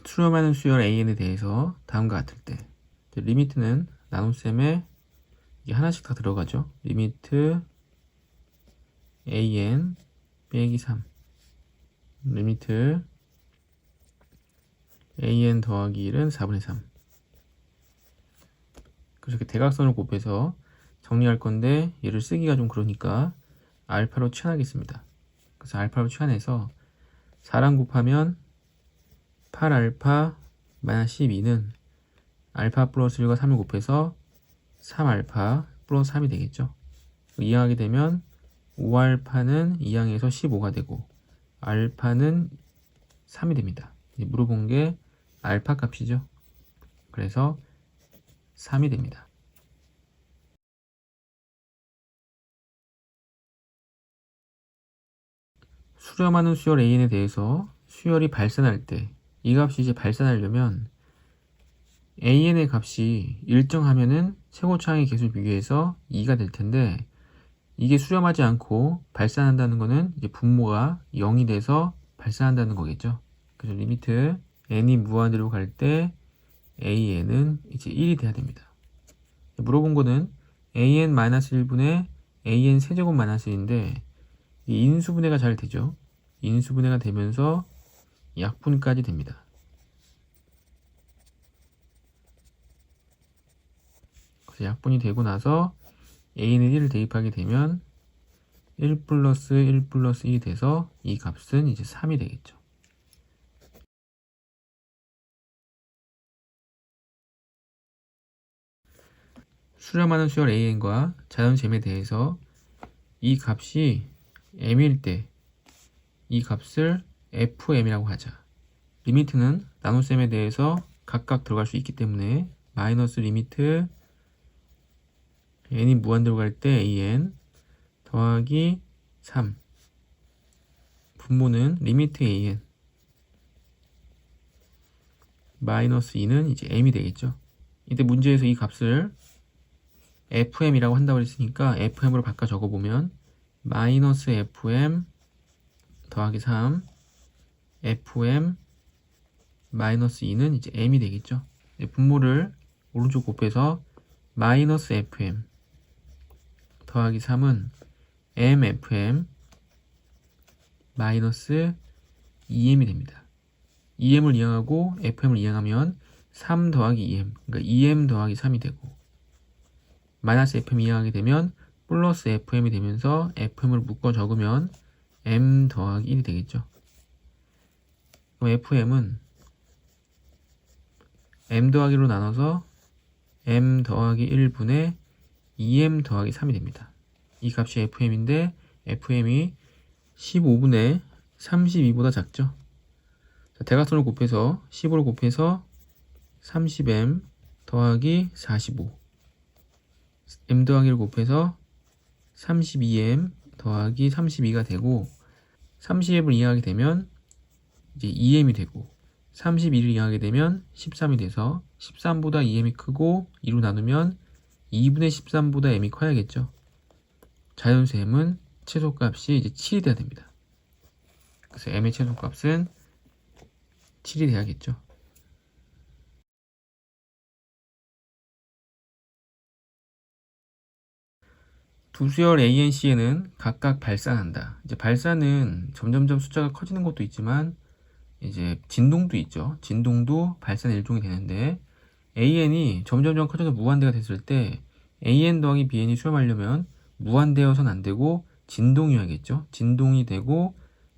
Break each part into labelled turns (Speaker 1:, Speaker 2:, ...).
Speaker 1: 수렴하는 수열 AN에 대해서 다음과 같을 때 리미트는 나눗셈에 이게 하나씩 다 들어가죠. 리미트 AN 빼기 3 리미트 AN 더하기 1은 4분의 3. 그래서 이렇게 대각선을 곱해서 정리할 건데 얘를 쓰기가 좀 그러니까 알파로 치환하겠습니다. 그래서 알파로 치환해서 4랑 곱하면 8알파 마이너스 12는 알파 플러스 1과 3을 곱해서 3알파 플러스 3이 되겠죠. 이항하게 되면 5알파는 이항에서 15가 되고 알파는 3이 됩니다. 물어본 게 알파 값이죠. 그래서 3이 됩니다. 수렴하는 수열 AN에 대해서 수열이 발산할 때 이 값이 이제 발산하려면 AN의 값이 일정하면은 최고차항의 개수 비교해서 2가 될 텐데 이게 수렴하지 않고 발산한다는 거는 이제 분모가 0이 돼서 발산한다는 거겠죠. 그래서 리미트 n이 무한대로 갈 때 AN은 이제 1이 돼야 됩니다. 물어본 거는 AN-1분의 AN 세제곱 마이너스 1인데 이 인수분해가 잘 되죠. 인수분해가 되면서 약분까지 됩니다. 그래서 약분이 되고 나서 A는 1을 대입하게 되면 1 플러스 1 플러스 1이 돼서 이 값은 이제 3이 되겠죠. 수렴하는 수열 AN과 자연셈에 대해서 이 값이 m일 때 이 값을 fm이라고 하자. 리미트는 나눗셈에 대해서 각각 들어갈 수 있기 때문에 마이너스 리미트 n이 무한대로 갈 때 an 더하기 3 분모는 리미트 an 마이너스 2는 이제 m이 되겠죠. 이때 문제에서 이 값을 fm이라고 한다고 했으니까 fm으로 바꿔 적어보면 마이너스 fm 더하기 3 fm 마이너스 2는 이제 m이 되겠죠. 분모를 오른쪽 곱해서 마이너스 fm 더하기 3은 mfm 마이너스 2m이 됩니다. 2m을 이항하고 fm을 이항하면 3 더하기 2m 그러니까 2m 더하기 3이 되고 마이너스 fm 이항하게 되면 플러스 fm이 되면서 fm을 묶어 적으면 m 더하기 1이 되겠죠. 그럼 fm은 m 더하기로 나눠서 m 더하기 1분의 2m 더하기 3이 됩니다. 이 값이 fm인데 fm이 15분의 32보다 작죠. 자, 대각선을 곱해서 15를 곱해서 30m 더하기 45 m 더하기를 곱해서 32m 더하기 32가 되고 30m을 이항하게 되면 이제 2m이 되고 31을 이항하게 되면 13이 돼서 13보다 2m이 크고 2로 나누면 2분의 13보다 m이 커야겠죠. 자연수m은 최소값이 이제 7이 돼야 됩니다. 그래서 m의 최소값은 7이 돼야겠죠. 두 수열 AN, CN은 각각 발산한다. 이제 발산은 점점점 숫자가 커지는 것도 있지만 이제 진동도 있죠. 진동도 발산의 일종이 되는데 AN이 점점점 커져서 무한대가 됐을 때 AN 더하기 BN이 수렴하려면 무한대여서는 안 되고 진동이어야겠죠. 진동이 되고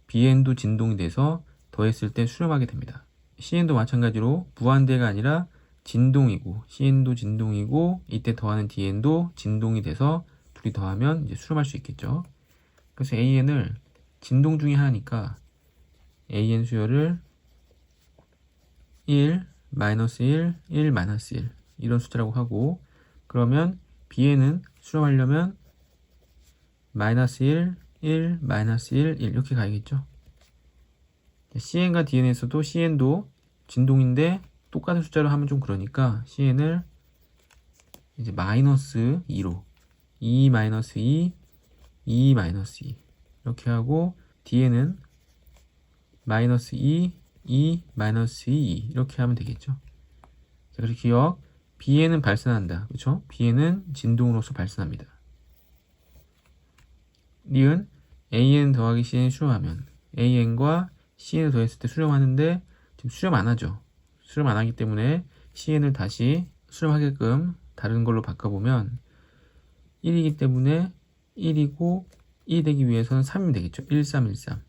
Speaker 1: BN도 진동이 돼서 더했을 때 수렴하게 됩니다. CN도 마찬가지로 무한대가 아니라 진동이고 CN도 진동이고 이때 더하는 DN도 진동이 돼서 둘이 더하면 이제 수렴할 수 있겠죠. 그래서 AN을 진동 중에 하나니까 AN 수열을 1, 마이너스 1, 1, 마이너스 1 이런 숫자라고 하고 그러면 BN은 수렴하려면 마이너스 1, 1, 마이너스 1, 1 이렇게 가야겠죠. CN과 DN에서도 CN도 진동인데 똑같은 숫자로 하면 좀 그러니까 CN을 이제 마이너스 2로 2 마이너스 2, 2 마이너스 2 이렇게 하고 DN은 마이너스 2, 2 마이너스 2 이렇게 하면 되겠죠. 자, 그래서 기억, B에는 발산한다. 그렇죠? B에는 진동으로서 발산합니다. 니은 AN 더하기 CN 수렴하면 AN과 CN을 더했을 때 수렴하는데 지금 수렴 안 하죠. 수렴 안 하기 때문에 CN을 다시 수렴하게끔 다른 걸로 바꿔보면 1이기 때문에 1이고 1이 되기 위해서는 3이면 되겠죠. 1313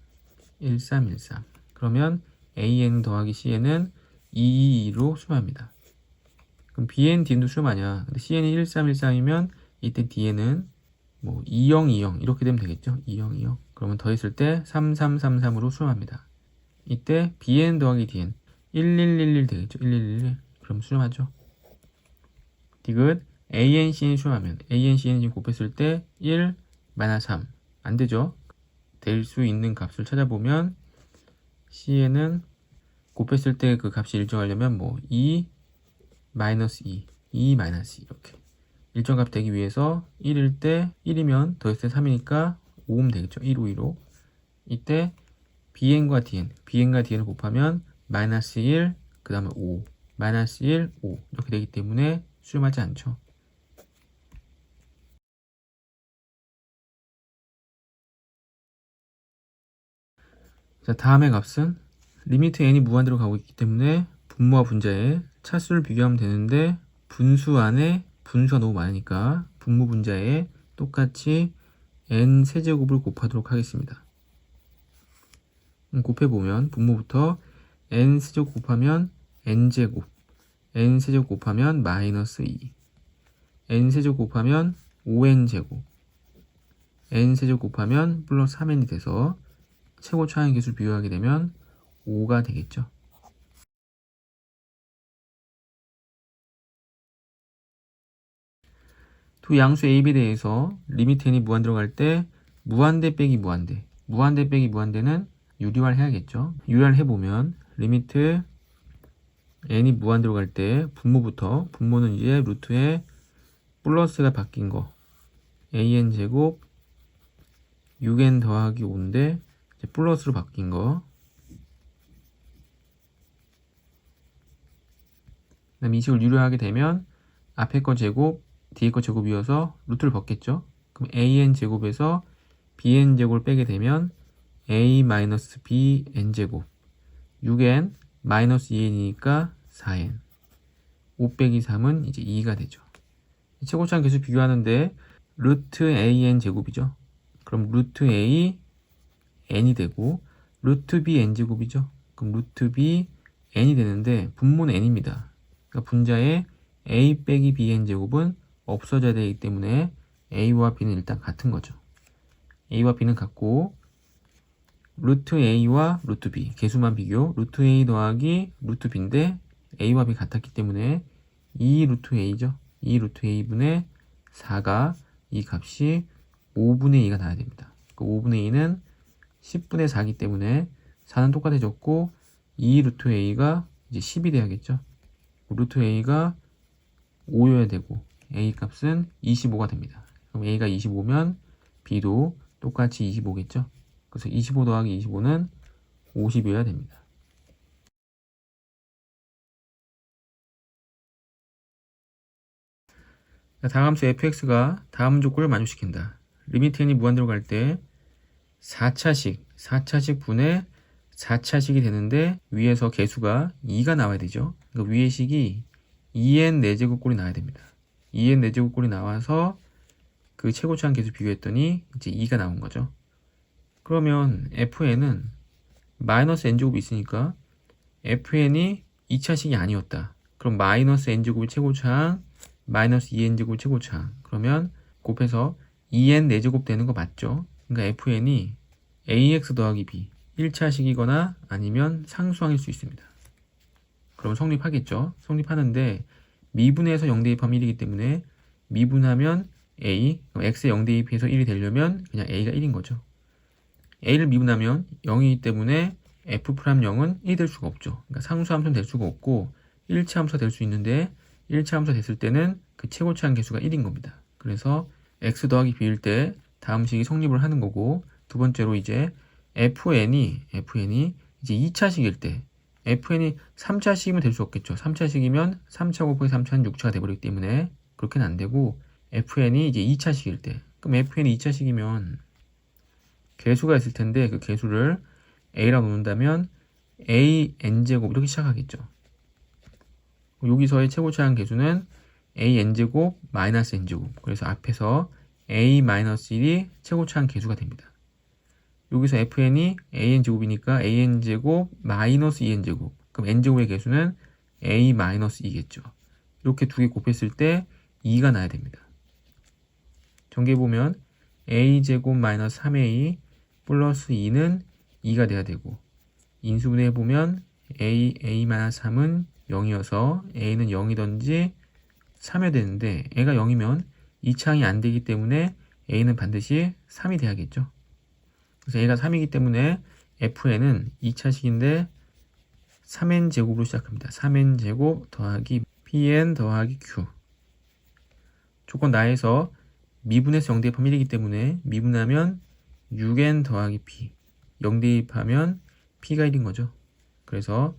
Speaker 1: 1313 그러면 AN 더하기 CN은 222로 수렴합니다. 그럼 BN, DN도 수렴하냐? 근데 CN이 1313이면 이때 DN은 뭐 2020 이렇게 되면 되겠죠. 2020 그러면 더했을 때 3333으로 수렴합니다. 이때 BN 더하기 DN 1111 되겠죠. 1111 그럼 수렴하죠. 디귿 AN, CN 수렴하면 AN, CN 지금 곱했을 때 1, 마이너스 3 안되죠. 될 수 있는 값을 찾아보면 CN은 곱했을 때 그 값이 일정하려면 뭐 2, 마이너스 2, 2, 마이너스 2 이렇게 일정값 되기 위해서 1일 때 1이면 더했을 때 3이니까 5면 되겠죠. 1, 5, 2로 이때 BN과 DN, BN과 DN을 곱하면 마이너스 1, 그 다음에 5, 마이너스 1, 5 이렇게 되기 때문에 수렴하지 않죠. 자, 다음의 값은 리미트 n이 무한대로 가고 있기 때문에 분모와 분자의 차수를 비교하면 되는데 분수 안에 분수가 너무 많으니까 분모 분자에 똑같이 n 세제곱을 곱하도록 하겠습니다. 곱해보면 분모부터 n 세제곱 곱하면 n제곱 n 세제곱 곱하면 마이너스 2 n 세제곱 곱하면 5n제곱 n 세제곱 곱하면 플러스 3n이 돼서 최고 차항 계수를 비교하게 되면 5가 되겠죠. 두 양수 A, B에 대해서 리미트 n이 무한대로 갈 때 무한대 빼기 무한대 무한대 빼기 무한대는 유리화를 해야겠죠. 유리화를 해보면 리미트 n이 무한대로 갈 때 분모부터 분모는 이제 루트에 플러스가 바뀐 거 an 제곱 6n 더하기 5인데 이제 플러스로 바뀐 거 그다음 이 식을 유리하게 되면 앞에 거 제곱 뒤에 거 제곱이어서 루트를 벗겠죠. 그럼 an 제곱에서 bn 제곱을 빼게 되면 a-b n 제곱 6n 마이너스 2n이니까 4n 5 빼기 3은 이제 2가 되죠. 최고차항 계수 비교하는데 루트 an 제곱이죠. 그럼 루트 a n이 되고 루트 b n 제곱이죠. 그럼 루트 b n이 되는데 분모는 n입니다. 그러니까 분자에 a 빼기 bn 제곱은 없어져야 되기 때문에 a와 b는 일단 같은 거죠. a와 b는 같고 루트 a와 루트 b 개수만 비교 루트 a 더하기 루트 b인데 a와 b 같았기 때문에 2 루트 a죠. 2 루트 a분의 4가 이 값이 5분의 2가 나와야 됩니다. 그 5분의 2는 10분의 4이기 때문에 4는 똑같아졌고 2 루트 a가 이제 10이 돼야겠죠. 루트 a가 5여야 되고 a 값은 25가 됩니다. 그럼 a가 25면 b도 똑같이 25겠죠. 그래서 25 더하기 25는 50이어야 됩니다. 다함수 fx가 다음 조건을 만족시킨다. 리미트 n이 무한대로 갈 때 4차식 분의 4차식이 되는데 위에서 개수가 2가 나와야 되죠. 그러니까 위의 식이 2n 4제곱꼴이 나와야 됩니다. 2n 4제곱꼴이 나와서 그 최고차항 계수 비교했더니 이제 2가 나온 거죠. 그러면 fn은 마이너스 n제곱이 있으니까 fn이 2차식이 아니었다. 그럼 마이너스 n제곱이 최고차항 마이너스 2n제곱이 최고차항 그러면 곱해서 2n 4제곱 되는 거 맞죠? 그러니까 fn이 ax 더하기 b 1차식이거나 아니면 상수항일 수 있습니다. 그럼 성립하겠죠? 성립하는데 미분해서 0 대입하면 1이기 때문에 미분하면 a 그럼 x에 0 대입해서 1이 되려면 그냥 a가 1인 거죠. a를 미분하면 0이기 때문에 f'0은 1이 될 수가 없죠. 그러니까 상수함수는 될 수가 없고 1차 함수가 될 수 있는데 1차 함수가 됐을 때는 그 최고차항 개수가 1인 겁니다. 그래서 x 더하기 b일 때 다음 식이 성립을 하는 거고 두 번째로 이제 fn이 이제 2차식일 때 fn이 3차식이면 될 수 없겠죠. 3차식이면 3차 곱하기 3차는 6차가 돼버리기 때문에 그렇게는 안 되고 fn이 이제 2차식일 때, 그럼 fn이 2차식이면 개수가 있을 텐데 그 개수를 a라고 놓는다면 a n제곱 이렇게 시작하겠죠. 여기서의 최고차항 개수는 a n제곱 마이너스 n제곱, 그래서 앞에서 a 마이너스 1이 최고차항 개수가 됩니다. 여기서 fn이 an제곱이니까 an제곱 마이너스 2n제곱, 그럼 n제곱의 개수는 a 마이너스 2겠죠. 이렇게 두 개 곱했을 때 2가 나야 됩니다. 전개해보면 a제곱 마이너스 3a 플러스 2는 2가 돼야 되고, 인수분해 해보면 a-3은 0이어서 a는 0이든지 3이어야 되는데 a가 0이면 2차항이 안 되기 때문에 a는 반드시 3이 돼야겠죠. 그래서 a가 3이기 때문에 fn은 2차식인데 3n 제곱으로 시작합니다. 3n 제곱 더하기 pn 더하기 q. 조건 나에서 미분해서 0 대입하면 1이기 때문에 미분하면 6n 더하기 p, 0 대입하면 p가 1인 거죠. 그래서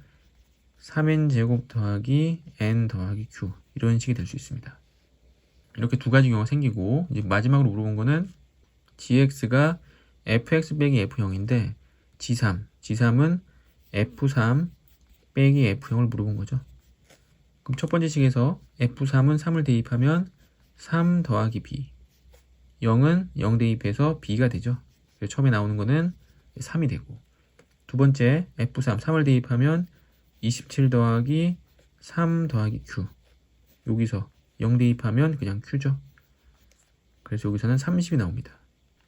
Speaker 1: 3n 제곱 더하기 n 더하기 q, 이런 식이 될 수 있습니다. 이렇게 두 가지 경우가 생기고, 이제 마지막으로 물어본 거는 gx가 fx 빼기 f0인데 g3은 f3 빼기 f0을 물어본 거죠. 그럼 첫 번째 식에서 f3은 3을 대입하면 3 더하기 b, 0은 0 대입해서 b가 되죠. 그래서 처음에 나오는 거는 3이 되고, 두 번째 f3, 3을 대입하면 27 더하기 3 더하기 q, 여기서 0 대입하면 그냥 q죠. 그래서 여기서는 30이 나옵니다.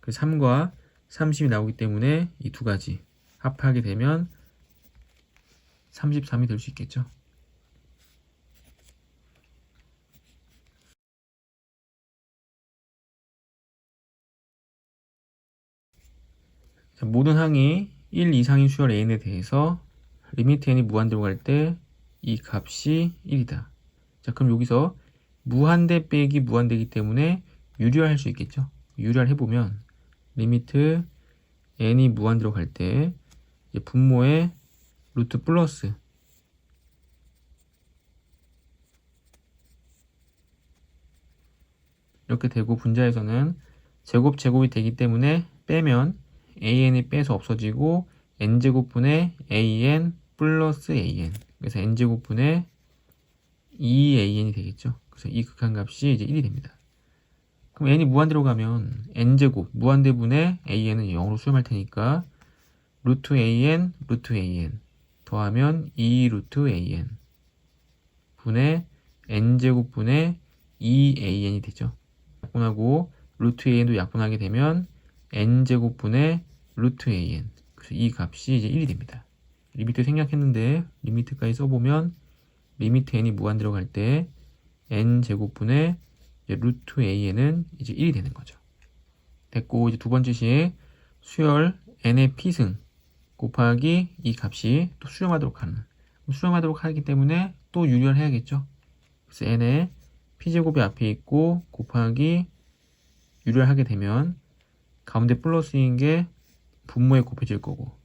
Speaker 1: 그래서 3과 30이 나오기 때문에 이 두 가지 합하게 되면 33이 될 수 있겠죠. 자, 모든 항이 1 이상인 수열 n에 대해서 리미트 n이 무한대로 갈 때 이 값이 1이다. 자, 그럼 여기서 무한대 빼기 무한대이기 때문에 유리화할 수 있겠죠. 유리화를 해보면 리미트 n이 무한대로 갈 때 분모에 루트 플러스 이렇게 되고, 분자에서는 제곱이 되기 때문에 빼면 an이 빼서 없어지고 n제곱분의 an 플러스 an, 그래서 n제곱분의 2an이 되겠죠. 그래서 이 극한값이 이제 1이 됩니다. 그럼 n이 무한대로 가면 n제곱 무한대분의 an은 0으로 수렴할 테니까 루트 an 더하면 2 루트 an 분의 n제곱분의 2an이 되죠. 약분하고 루트 an도 약분하게 되면 n제곱분의 루트 an, 그래서 이 값이 이제 1이 됩니다. 리미트 생략했는데 리미트까지 써보면 리미트 n이 무한대로 갈 때 n제곱분의 루트 an은 이제 1이 되는 거죠. 됐고, 이제 두 번째 식 수열 n의 p승 곱하기 이 값이 또 수렴하도록 하기 때문에 또 유리화를 해야겠죠. 그래서 n의 p제곱이 앞에 있고 곱하기 유리화를 하게 되면 가운데 플러스인 게 분모에 곱해질 거고,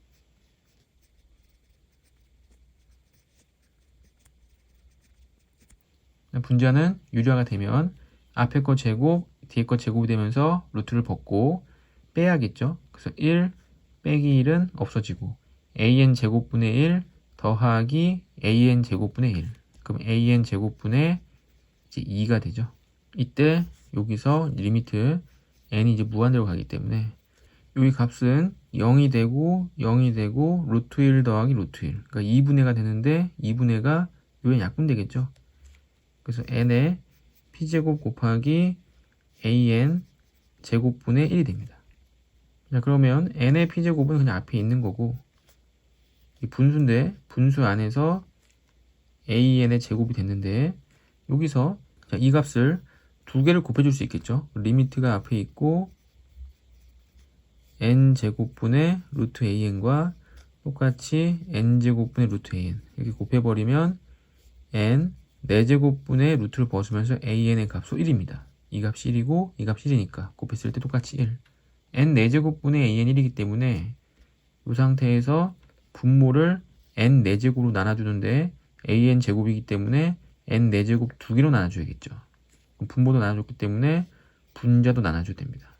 Speaker 1: 분자는 유리화가 되면 앞에 거 제곱, 뒤에 거 제곱이 되면서 루트를 벗고 빼야겠죠. 그래서 1 빼기 1은 없어지고 an 제곱분의 1 더하기 an 제곱분의 1, 그럼 an 제곱분의 이제 2가 되죠. 이때 여기서 리미트 n이 이제 무한대로 가기 때문에 여기 값은 0이 되고 루트 1 더하기 루트 1, 그러니까 2분의가 되는데 2분의가 여기 약분되겠죠. 그래서 n의 p제곱 곱하기 an 제곱분의 1이 됩니다. 자, 그러면 n의 p제곱은 그냥 앞에 있는 거고, 이 분수인데 분수 안에서 an의 제곱이 됐는데 여기서 자, 이 값을 두 개를 곱해줄 수 있겠죠. 리미트가 앞에 있고 n제곱분의 루트 an과 똑같이 n제곱분의 루트 an 이렇게 곱해버리면 n 4제곱분의 루트를 벗으면서 an의 값이 1입니다. 이 값이 1이고 이 값이 1이니까 곱했을 때 똑같이 1. n 4제곱분의 an 1이기 때문에 이 상태에서 분모를 n 4제곱으로 나눠주는데 an 제곱이기 때문에 n 4제곱 2개로 나눠줘야겠죠. 분모도 나눠줬기 때문에 분자도 나눠줘야 됩니다.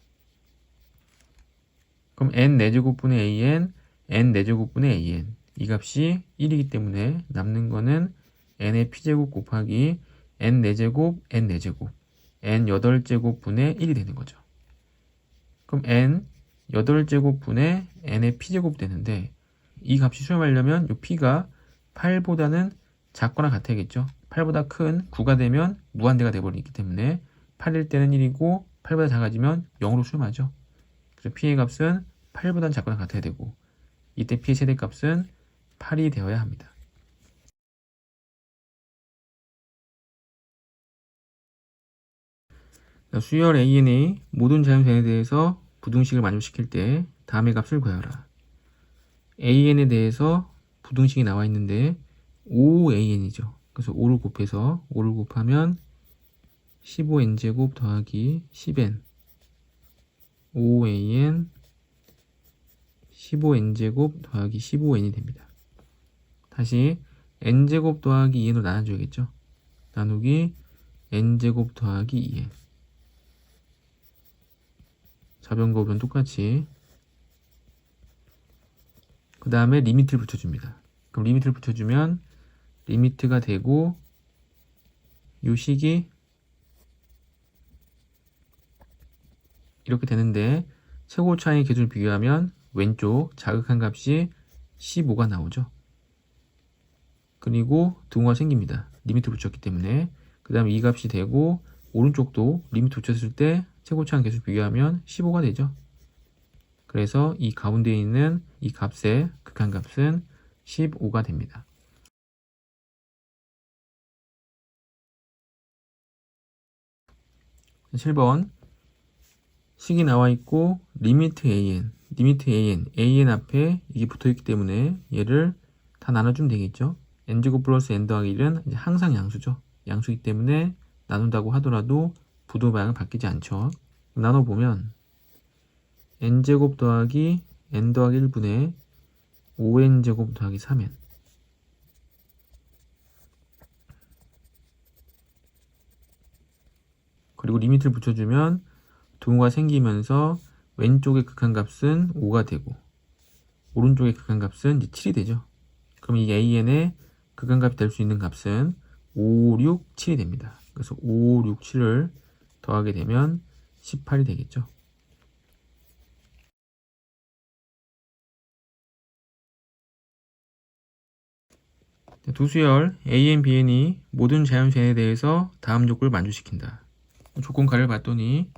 Speaker 1: 그럼 n 4제곱분의 an, n 4제곱분의 an 이 값이 1이기 때문에 남는 거는 n의 p제곱 곱하기 n 4제곱, n 4제곱, n 8제곱분의 1이 되는 거죠. 그럼 n 8제곱분의 n의 p제곱 되는데 이 값이 수렴하려면 이 p가 8보다는 작거나 같아야겠죠. 8보다 큰 9가 되면 무한대가 되어버리기 때문에 8일 때는 1이고 8보다 작아지면 0으로 수렴하죠. 그래서 p의 값은 8보다는 작거나 같아야 되고 이때 p의 최대값은 8이 되어야 합니다. 수열 AN의 모든 자연수에 대해서 부등식을 만족시킬 때 다음의 값을 구하라. AN에 대해서 부등식이 나와 있는데 5AN이죠. 그래서 5를 곱해서 5를 곱하면 15n제곱 더하기 10n 5AN 15n제곱 더하기 15n이 됩니다. 다시 n제곱 더하기 2n으로 나눠줘야겠죠. 나누기 n제곱 더하기 2n 좌변과 우변 똑같이 그 다음에 리미트를 붙여줍니다. 그럼 리미트를 붙여주면 리미트가 되고 요 식이 이렇게 되는데 최고차의 개수를 비교하면 왼쪽 자극한 값이 15가 나오죠. 그리고 등호가 생깁니다. 리미트 붙였기 때문에. 그 다음에 이 값이 되고 오른쪽도 리미트 붙였을 때 최고차의 개수를 비교하면 15가 되죠. 그래서 이 가운데 있는 이 값의 극한값은 15가 됩니다. 7번 식이 나와 있고 리미트 AN 앞에 이게 붙어있기 때문에 얘를 다 나눠주면 되겠죠. n제곱 플러스 n 더하기 1은 이제 항상 양수죠. 양수이기 때문에 나눈다고 하더라도 부도 방향은 바뀌지 않죠. 나눠보면 n제곱 더하기 n 더하기 1분의 5n제곱 더하기 3n 그리고 리미트를 붙여주면 등호가 생기면서 왼쪽의 극한값은 5가 되고 오른쪽의 극한값은 이제 7이 되죠. 그럼 이 AN의 극한값이 될 수 있는 값은 5, 6, 7이 됩니다. 그래서 5, 6, 7을 더하게 되면 18이 되겠죠. 두 수열 AN, BN이 모든 자연수에 대해서 다음 조건을 만족시킨다. 조건가를 봤더니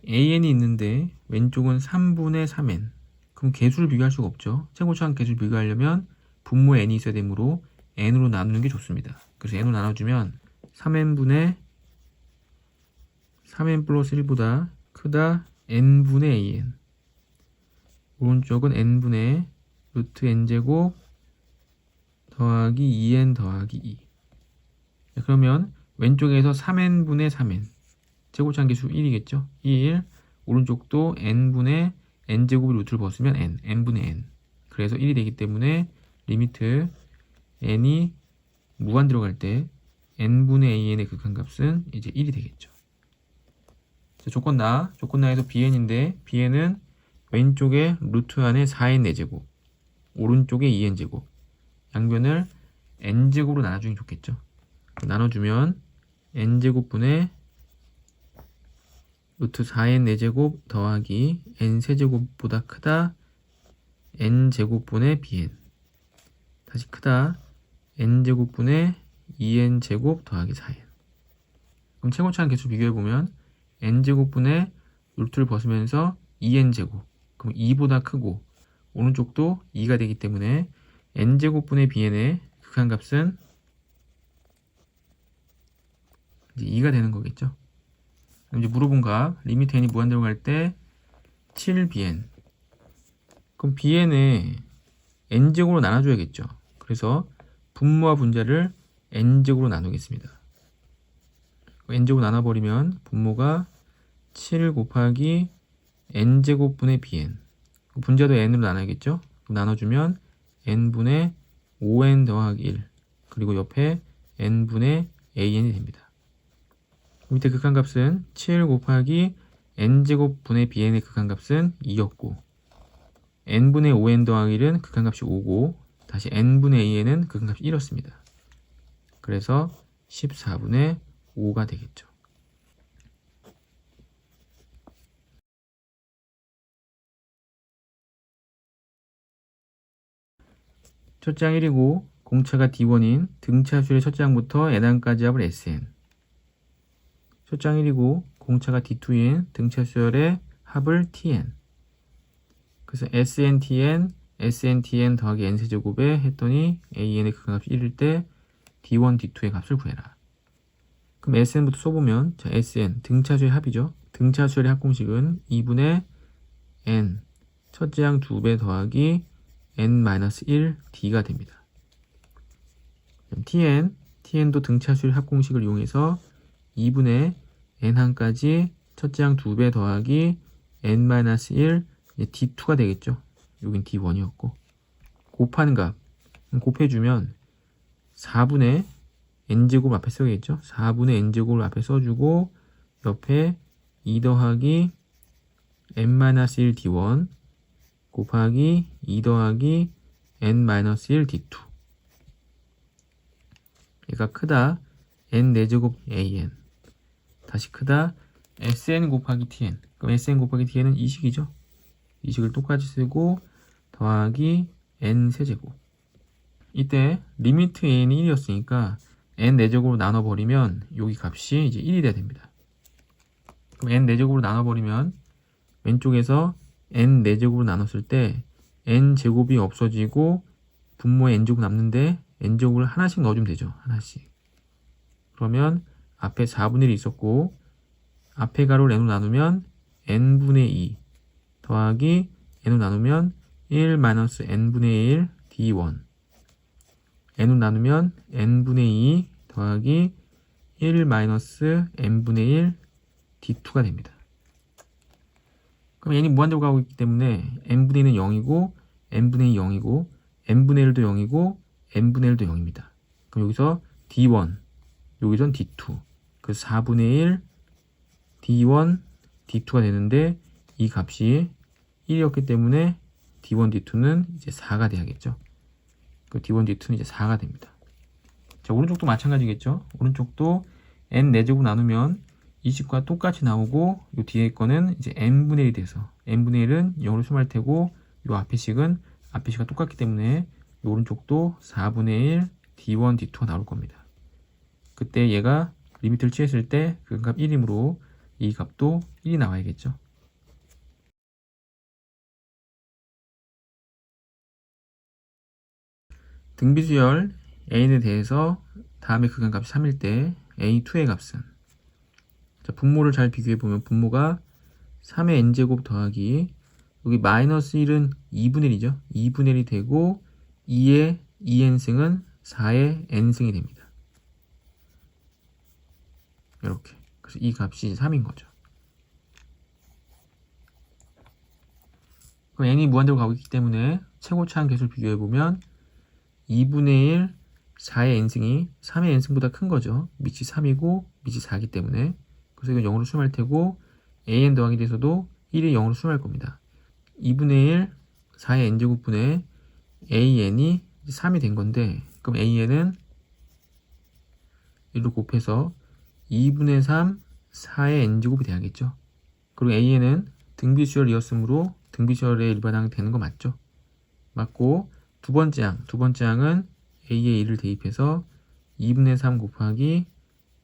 Speaker 1: AN이 있는데 왼쪽은 3분의 3n 그럼 개수를 비교할 수가 없죠. 최고차항 개수를 비교하려면 분모에 n이 있어야 되므로 n으로 나누는 게 좋습니다. 그래서 n으로 나눠주면 3n분의 3n 플러스 1보다 크다 n분의 an 오른쪽은 n분의 루트 n제곱 더하기 2n 더하기 2 그러면 왼쪽에서 3n분의 3n 최고차항 개수 1이겠죠. 1 오른쪽도 n분의 n제곱의 루트를 벗으면 n분의 n 그래서 1이 되기 때문에 리미트 n이 무한 들어갈 때 n분의 an의 극한값은 이제 1이 되겠죠. 조건나에서 bn인데 bn은 왼쪽에 루트 안에 4n 4제곱 오른쪽에 2n 제곱 양변을 n제곱으로 나눠주는 게 좋겠죠. 나눠주면 n제곱분의 루트 4n 4제곱 더하기 n 세제곱보다 크다 n제곱분의 bn 다시 크다 n제곱분의 2n제곱 더하기 4n 그럼 최고차항 개수 비교해보면 n제곱분의 루트를 벗으면서 2n제곱 그럼 2보다 크고 오른쪽도 2가 되기 때문에 n제곱분의 bn의 극한값은 이제 2가 되는 거겠죠. 이제 물어본 값 리미트 n이 무한 들어갈 때 7bn 그럼 bn에 n제곱으로 나눠줘야겠죠. 그래서 분모와 분자를 n제곱으로 나누겠습니다. n제곱 나눠버리면 분모가 7 곱하기 n제곱분의 bn 분자도 n으로 나눠야겠죠. 나눠주면 n분의 5n 더하기 1 그리고 옆에 n분의 an이 됩니다. 밑에 극한값은 7 곱하기 n제곱 분의 bn의 극한값은 2였고 n분의 5n 더하기 1은 극한값이 5고 다시 n분의 a는 극한값이 1였습니다. 그래서 14분의 5가 되겠죠. 첫 장 1이고 공차가 D1인 등차수열의 첫 장부터 n항까지 합을 Sn. 첫 장 1이고 공차가 D2인 등차수열의 합을 Tn. 그래서 SNTN, SNTN 더하기 n세제곱에 했더니 AN의 극한값이 1일 때 D1, D2의 값을 구해라. 그럼 SN부터 써보면 자, SN 등차수열의 합이죠. 등차수열의 합공식은 2분의 n 첫째 양 2배 더하기 n-1 d가 됩니다. TN도 등차수열 합공식을 이용해서 2분의 n항까지 첫째 양 2배 더하기 n-1 d2가 되겠죠. 여긴 d1이었고 곱하는 값 곱해주면 4분의 n제곱 앞에 써야겠죠. 4분의 n제곱을 앞에 써주고 옆에 2 더하기 n-1 d1 곱하기 2 더하기 n-1 d2 얘가 크다 n4제곱 an 다시 크다 sn 곱하기 tn 그럼 sn 곱하기 tn은 이식이죠. 이식을 똑같이 쓰고 더하기 n세제곱 이때 리미트 an이 1이었으니까 n4제곱으로 나눠버리면 여기 값이 이제 1이 돼야 됩니다. 그럼 n4제곱으로 나눠버리면 왼쪽에서 n4제곱으로 나눴을 때 n제곱이 없어지고 분모에 n제곱 남는데 n제곱을 하나씩 넣어주면 되죠. 하나씩. 그러면 앞에 4분의 1이 있었고 앞에 가로를 n으로 나누면 n분의 2 더하기 n으로 나누면 1-n분의 1 d1 n으로 나누면 n분의 2 더하기 1-n분의 1 d2가 됩니다. 그럼 n이 무한대로 가고 있기 때문에 n분의 1은 0이고 n분의 2 0이고 n분의 1도 0이고 n분의 1도 0입니다. 그럼 여기서 d1 여기선 d2 그래서 4분의 1 d1 d2가 되는데 이 값이 1이었기 때문에 d1 d2는 이제 4가 돼야겠죠. 그 d1 d2는 이제 4가 됩니다. 자, 오른쪽도 마찬가지겠죠. 오른쪽도 n4제곱 나누면 이 식과 똑같이 나오고 요 뒤에 거는 이제 n분의 1이 돼서 n분의 1은 0으로 수렴할 테고 요 앞에 식은 앞에 식과 똑같기 때문에 요 오른쪽도 4분의 1 d1 d2가 나올 겁니다. 그때 얘가 리미트를 취했을 때 그 값 1이므로 이 값도 1이 나와야겠죠. 등비수열 a에 대해서 다음에 극한값이 3일 때 a2의 값은 자, 분모를 잘 비교해보면 분모가 3의 n제곱 더하기 여기 마이너스 1은 2분의 1이죠. 2분의 1이 되고 2의 2n승은 4의 n승이 됩니다. 이렇게. 그래서 이 값이 3인 거죠. 그럼 n이 무한대로 가고 있기 때문에 최고차항 계수를 비교해보면 2분의 1 4의 n승이 3의 n승보다 큰 거죠. 밑이 3이고 밑이 4이기 때문에 그래서 이건 0으로 수렴할 테고 an 더하기 돼서도 1이 0으로 수렴할 겁니다. 2분의 1 4의 n제곱분의 an이 3이 된 건데 그럼 an은 1로 곱해서 2분의 3 4의 n제곱이 돼야겠죠. 그리고 an은 등비수열이었으므로 등비수열의 일반항이 되는 거 맞죠? 맞고 두 번째 항은 a의 1을 대입해서 2분의 3 곱하기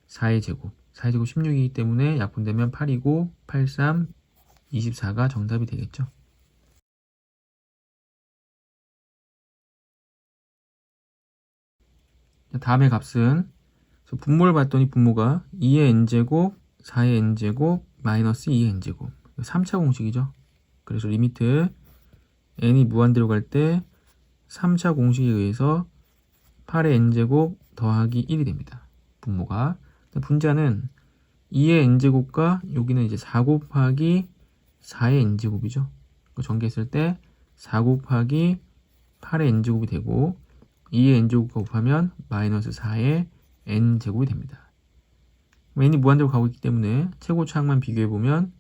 Speaker 1: 4의 제곱 4의 제곱 16이기 때문에 약분되면 8이고 8, 3, 24가 정답이 되겠죠. 다음의 값은 분모를 봤더니 분모가 2의 n제곱 4의 n제곱 마이너스 2의 n제곱 3차 공식이죠. 그래서 리미트 n이 무한대로 갈 때 3차 공식에 의해서 8의 n제곱 더하기 1이 됩니다. 분모가. 분자는 2의 n제곱과 여기는 이제 4 곱하기 4의 n제곱이죠. 전개했을 때 4 곱하기 8의 n제곱이 되고 2의 n제곱 곱하면 마이너스 4의 n제곱이 됩니다. n이 무한대로 가고 있기 때문에 최고차항만 비교해보면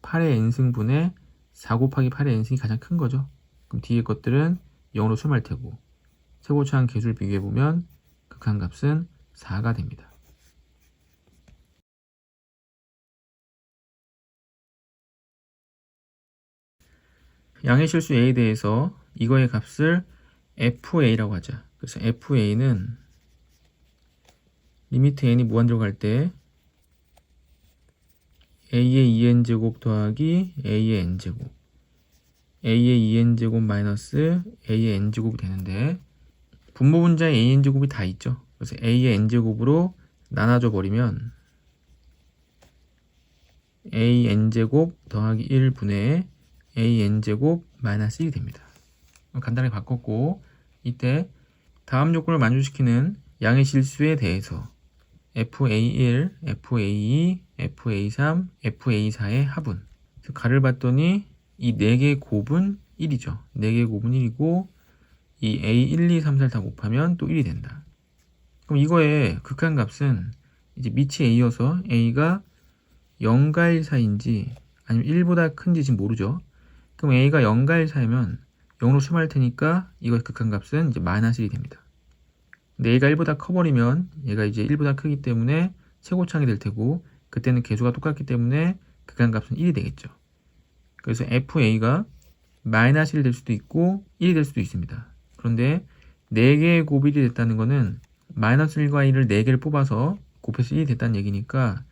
Speaker 1: 8의 n승분의 4 곱하기 8의 n승이 가장 큰 거죠. 그럼 뒤에 것들은 0으로 수렴할 테고 최고차항 개수를 비교해보면 극한값은 4가 됩니다. 양의 실수 a에 대해서 이거의 값을 fa라고 하자. 그래서 fa는 리미트 n이 무한대로 갈 때 a의 2n제곱 더하기 a의 n제곱 a의 2n제곱 마이너스 a의 n제곱이 되는데 분모 분자에 an제곱이 다 있죠. 그래서 a의 n제곱으로 나눠줘 버리면 an제곱 더하기 1분의 an제곱 마이너스 1이 됩니다. 간단하게 바꿨고 이때 다음 요건을 만족시키는 양의 실수에 대해서 FA1, FA2, FA3, FA4의 합은 가를 봤더니 이 4개의 곱은 1이죠. 4개의 곱은 1이고 이 A1, 2, 3, 4를 다 곱하면 또 1이 된다. 그럼 이거의 극한값은 이제 밑이 A여서 A가 0과 1 사이인지 아니면 1보다 큰지 지금 모르죠. 그럼 A가 0과 1 사이면 0으로 수렴할 테니까 이거의 극한값은 이제 마이너스 1이 됩니다. 근데 A가 1보다 커버리면 얘가 이제 1보다 크기 때문에 최고차항이 될 테고 그때는 개수가 똑같기 때문에 극한값은 1이 되겠죠. 그래서 FA가 마이너스 1이 될 수도 있고 1이 될 수도 있습니다. 그런데 4개의 곱이 1이 됐다는 거는 마이너스 1과 1을 4개를 뽑아서 곱해서 1이 됐다는 얘기니까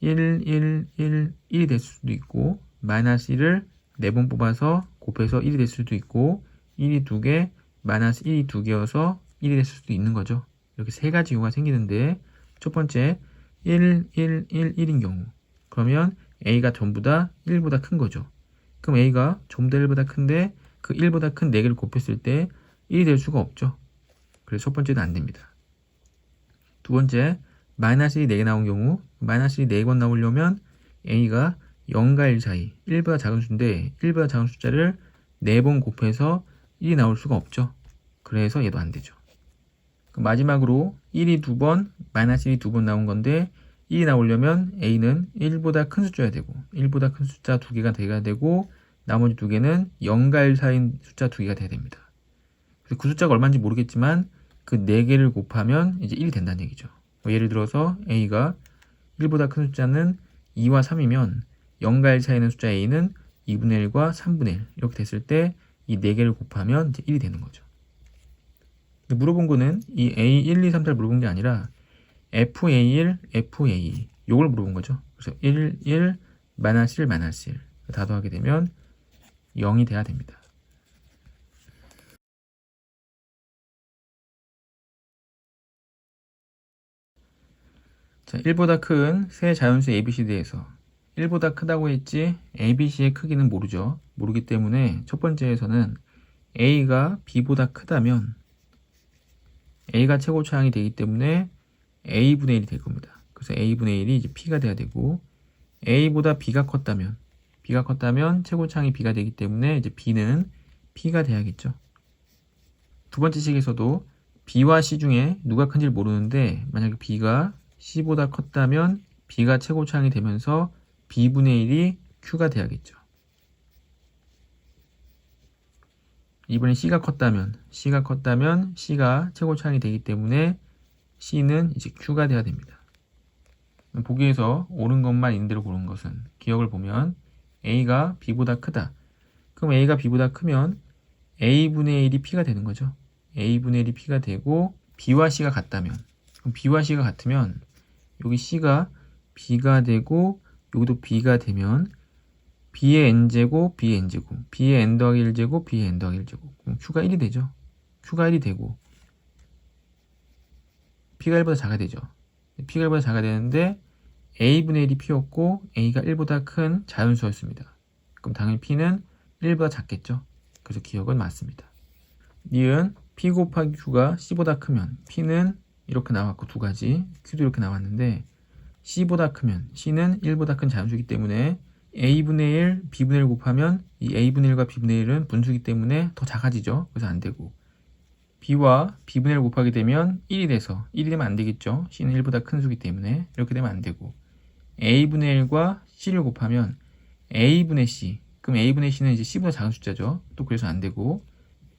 Speaker 1: 1, 1, 1, 1이 될 수도 있고 마이너스 1을 4번 뽑아서 곱해서 1이 될 수도 있고 1이 2개, 마이너스 1이 2개여서 1이 될 수도 있는 거죠. 이렇게 세 가지 이유가 생기는데 첫 번째 1, 1, 1, 1인 경우 그러면 A가 전부 다 1보다 큰 거죠. 그럼 A가 전부 다 1보다 큰데 그 1보다 큰 4개를 곱했을 때 1이 될 수가 없죠. 그래서 첫 번째는 안 됩니다. 두 번째 마이너스 1이 4개 나온 경우 마이너스 1이 4번 나오려면 A가 0과 1 사이 1보다 작은 수인데 1보다 작은 숫자를 4번 곱해서 1이 나올 수가 없죠. 그래서 얘도 안 되죠. 마지막으로 1이 2번, 마이너스 1이 2번 나온 건데 1이 나오려면 A는 1보다 큰 숫자여야 되고 1보다 큰 숫자 2개가 돼야 되고 나머지 2개는 0과 1 사이인 숫자 2개가 돼야 됩니다. 그래서 그 숫자가 얼마인지 모르겠지만 그 4개를 곱하면 이제 1이 된다는 얘기죠. 예를 들어서 A가 1보다 큰 숫자는 2와 3이면 0과 1 사이의 숫자 A는 2분의 1과 3분의 1 이렇게 됐을 때 이 4개를 곱하면 이제 1이 되는 거죠. 물어본 거는 이 A 1, 2, 3, 4를 물어본 게 아니라 FA1, FA2 요걸 물어본 거죠. 그래서 1, 1, 마이너스 1, 마이너스 1 다 더하게 되면 0이 돼야 됩니다. 자, 1보다 큰 세 자연수 ABC에 대해서 1보다 크다고 했지 ABC의 크기는 모르죠. 모르기 때문에 첫 번째에서는 A가 B보다 크다면 A가 최고차항이 되기 때문에 A분의 1이 될 겁니다. 그래서 A분의 1이 이제 P가 돼야 되고 A보다 B가 컸다면 최고차항이 B가 되기 때문에 이제 B는 P가 돼야겠죠. 두 번째 식에서도 B와 C 중에 누가 큰지를 모르는데 만약에 B가 C보다 컸다면 B가 최고차항이 되면서 B분의 1이 Q가 돼야겠죠. 이번에 C가 컸다면 C가 최고차항이 되기 때문에 C는 이제 Q가 돼야 됩니다. 보기에서 옳은 것만 있는 대로 고른 것은 기억을 보면 A가 B보다 크다. 그럼 A가 B보다 크면 A분의 1이 P가 되는 거죠. A분의 1이 P가 되고 B와 C가 같다면 그럼 B와 C가 같으면 여기 C가 B가 되고 여기도 B가 되면 B의 N제곱, B의 N제곱 B의 N 더하기 1제곱, B의 N 더하기 1제곱 그럼 Q가 1이 되죠. Q가 1이 되고 P가 1보다 작아야 되죠. P가 1보다 작아야 되는데 A분의 1이 P였고 A가 1보다 큰 자연수였습니다. 그럼 당연히 P는 1보다 작겠죠. 그래서 기억은 맞습니다. 니은 P 곱하기 Q가 C보다 크면 P는 이렇게 나왔고 두 가지 Q도 이렇게 나왔는데 C보다 크면 C는 1보다 큰 자연수이기 때문에 A분의 1, B분의 1 곱하면 이 A분의 1과 B분의 1은 분수이기 때문에 더 작아지죠. 그래서 안 되고 b와 b분의 1 곱하게 되면 1이 돼서 1이 되면 안 되겠죠. c는 1보다 큰 수기 때문에 이렇게 되면 안 되고 a분의 1과 c를 곱하면 a분의 c 그럼 a분의 c는 이제 c보다 작은 숫자죠. 또 그래서 안 되고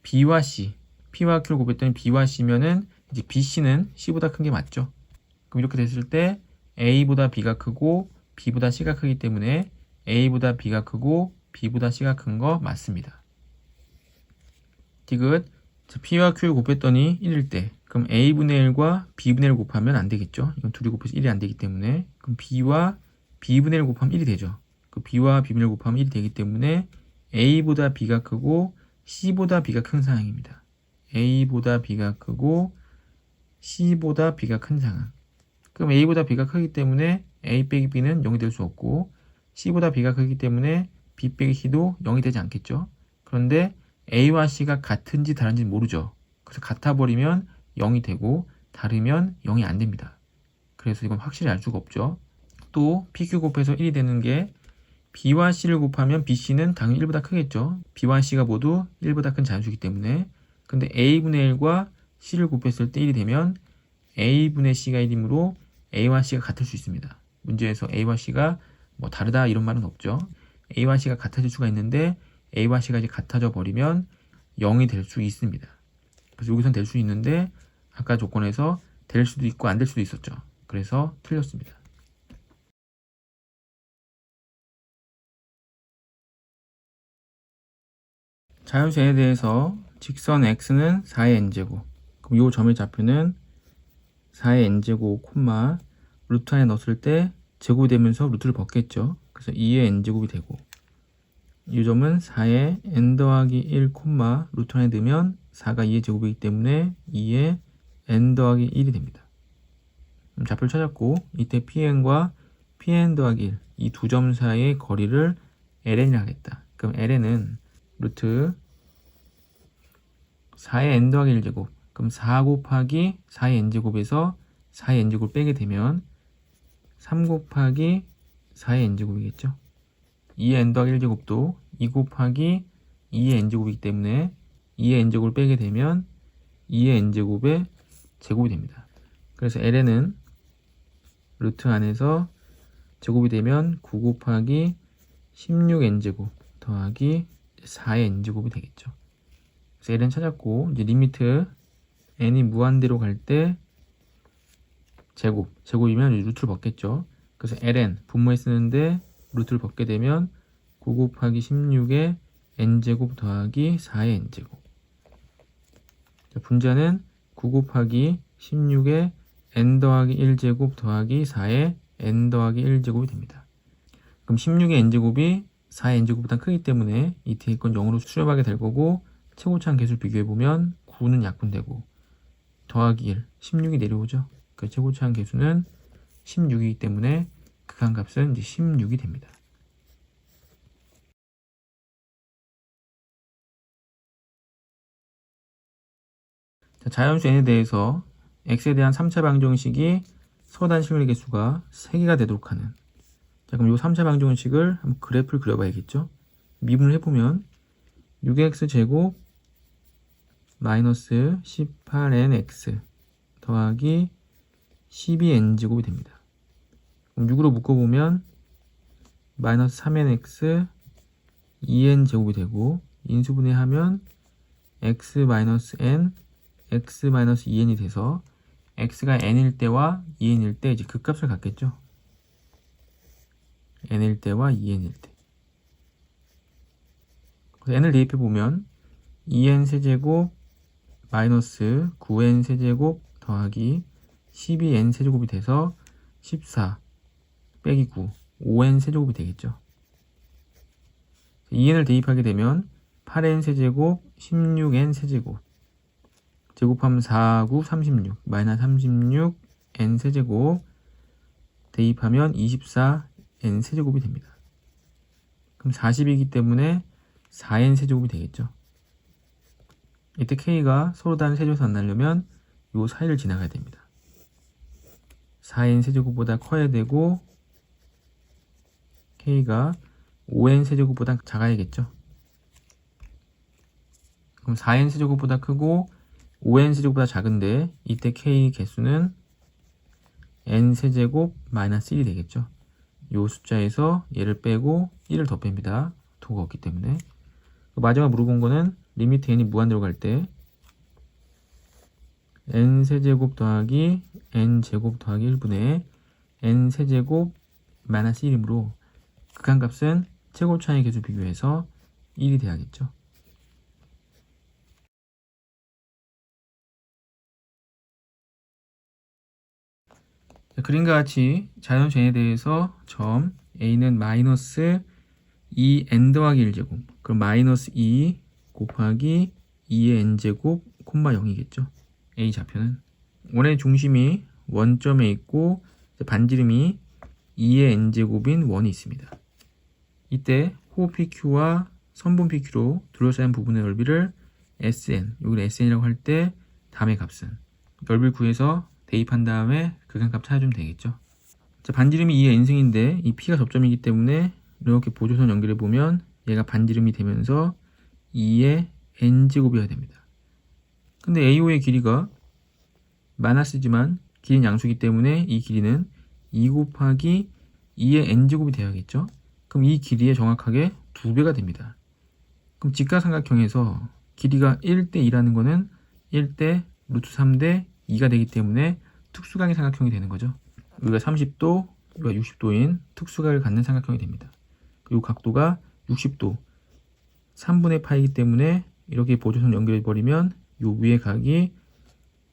Speaker 1: b와 c p와 q를 곱했더니 b와 c면은 이제 bc는 c보다 큰 게 맞죠. 그럼 이렇게 됐을 때 a보다 b가 크고 b보다 c가 크기 때문에 a보다 b가 크고 b보다 c가 큰 거 맞습니다. 디귿 p와 q를 곱했더니 1일 때 그럼 a분의 1과 b분의 1 곱하면 안 되겠죠. 이건 둘이 곱해서 1이 안 되기 때문에 그럼 b와 b분의 1 곱하면 1이 되죠. 그 b와 b분의 1 곱하면 1이 되기 때문에 a보다 b가 크고 c보다 b가 큰 상황입니다. a보다 b가 크고 c보다 b가 큰 상황. 그럼 a보다 b가 크기 때문에 a 빼기 b는 0이 될 수 없고 c보다 b가 크기 때문에 b 빼기 c도 0이 되지 않겠죠. 그런데 a와 c가 같은지 다른지 모르죠. 그래서 같아 버리면 0이 되고 다르면 0이 안 됩니다. 그래서 이건 확실히 알 수가 없죠. 또 pq 곱해서 1이 되는 게 b와 c를 곱하면 bc는 당연히 1보다 크겠죠. b와 c가 모두 1보다 큰 자연수이기 때문에. 근데 a분의 1과 c를 곱했을 때 1이 되면 a분의 c가 1이므로 a와 c가 같을 수 있습니다. 문제에서 a와 c가 뭐 다르다 이런 말은 없죠. a와 c가 같아질 수가 있는데 a와 c가 이제 같아져 버리면 0이 될 수 있습니다. 그래서 여기선 될 수 있는데 아까 조건에서 될 수도 있고 안 될 수도 있었죠. 그래서 틀렸습니다. 자연수 n에 대해서 직선 x는 4의 n제곱 그럼 이 점의 좌표는 4의 n제곱 콤마 루트 안에 넣었을 때 제곱이 되면서 루트를 벗겠죠. 그래서 2의 n제곱이 되고 이 점은 4의 n 더하기 1 콤마 루트 안에 넣으면 4가 2의 제곱이기 때문에 2의 n 더하기 1이 됩니다. 그럼 좌표를 찾았고 이때 pn과 pn 더하기 1 이 두 점 사이의 거리를 ln이라 하겠다. 그럼 ln은 루트 4의 n 더하기 1제곱 그럼 4 곱하기 4의 n제곱에서 4의 n제곱을 빼게 되면 3 곱하기 4의 n제곱이겠죠. 2의 n 더하기 1제곱도 2 곱하기 2의 n제곱이기 때문에 2의 n제곱을 빼게 되면 2의 n제곱의 제곱이 됩니다. 그래서 ln은 루트 안에서 제곱이 되면 9 곱하기 16n제곱 더하기 4의 n제곱이 되겠죠. 그래서 ln 찾았고 이제 리미트 n이 무한대로 갈 때 제곱이면 루트를 벗겠죠. 그래서 ln 분모에 쓰는데 루트를 벗게 되면 9 곱하기 16의 n제곱 더하기 4의 n제곱. 분자는 9 곱하기 16의 n 더하기 1제곱 더하기 4의 n 더하기 1제곱이 됩니다. 그럼 16의 n제곱이 4의 n제곱보다 크기 때문에 이 뒤에 건 0으로 수렴하게 될 거고 최고차항 계수를 비교해보면 9는 약분되고 더하기 1, 16이 내려오죠. 그 최고차항 계수는 16이기 때문에 극한값은 이제 16이 됩니다. 자, 자연수 n에 대해서 x에 대한 3차 방정식이 서단 실리 개수가 3개가 되도록 하는 자, 그럼 이 3차 방정식을 한번 그래프를 그려봐야겠죠. 미분을 해보면 6x제곱 마이너스 18nx 더하기 12n제곱이 됩니다. 그럼 6으로 묶어보면 마이너스 3nx 2n제곱이 되고 인수분해하면 x 마이너스 n x 마이너스 2n이 돼서 x가 n일 때와 2n일 때 이제 극값을 갖겠죠. n일 때와 2n일 때. 그래서 n을 대입해 보면 2n 세제곱 마이너스 9n 세제곱 더하기 12n 세제곱이 돼서 14 빼기 9 5n 세제곱이 되겠죠. 2n을 대입하게 되면 8n 세제곱 16n 세제곱 제곱하면 4, 9, 36 마이너스 36n 세제곱 대입하면 24n 세제곱이 됩니다. 그럼 40이기 때문에 4n 세제곱이 되겠죠. 이때 k가 서로 다른 세제곱에서 만나려면 이 사이를 지나가야 됩니다. 4n 세제곱보다 커야 되고 k가 5n 세제곱보다 작아야겠죠. 그럼 4n 세제곱보다 크고 5n 세제곱보다 작은데 이때 k 개수는 n 세제곱 마이너스 1이 되겠죠. 요 숫자에서 얘를 빼고 1을 더 뺍니다. 도가 없기 때문에. 마지막 물어본 거는 리미트 n이 무한대로 갈 때 n 세제곱 더하기 n 제곱 더하기 1분의 n 세제곱 마이너스 1이므로 극한값은 최고 차이 개수 비교해서 1이 돼야겠죠. 자, 그림과 같이 자연수에 대해서 점 a는 마이너스 2n 더하기 1제곱, 그럼 마이너스 2 곱하기 2의 n제곱 콤마 0이겠죠. a 좌표는 원의 중심이 원점에 있고 반지름이 2의 n제곱인 원이 있습니다. 이때 호 PQ와 선분 PQ로 둘러싸인 부분의 넓이를 SN, 여기를 SN이라고 할 때 담의 값은 넓이를 구해서 대입한 다음에 극한값 찾아주면 되겠죠. 자, 반지름이 2의 n승인데 이 P가 접점이기 때문에 이렇게 보조선 연결해 보면 얘가 반지름이 되면서 2의 n제곱이어야 됩니다. 근데 AO의 길이가 마이너스지만 길이는 양수이기 때문에 이 길이는 2 곱하기 2의 n제곱이 되어야겠죠. 그럼 이 길이에 정확하게 2배가 됩니다. 그럼 직각삼각형에서 길이가 1대 2라는 거는 1대 루트 3대 2가 되기 때문에 특수각의 삼각형이 되는 거죠. 여기가 30도, 여기가 60도인 특수각을 갖는 삼각형이 됩니다. 그리고 각도가 60도, 3분의 파이기 때문에 이렇게 보조선 연결해 버리면 요 위의 각이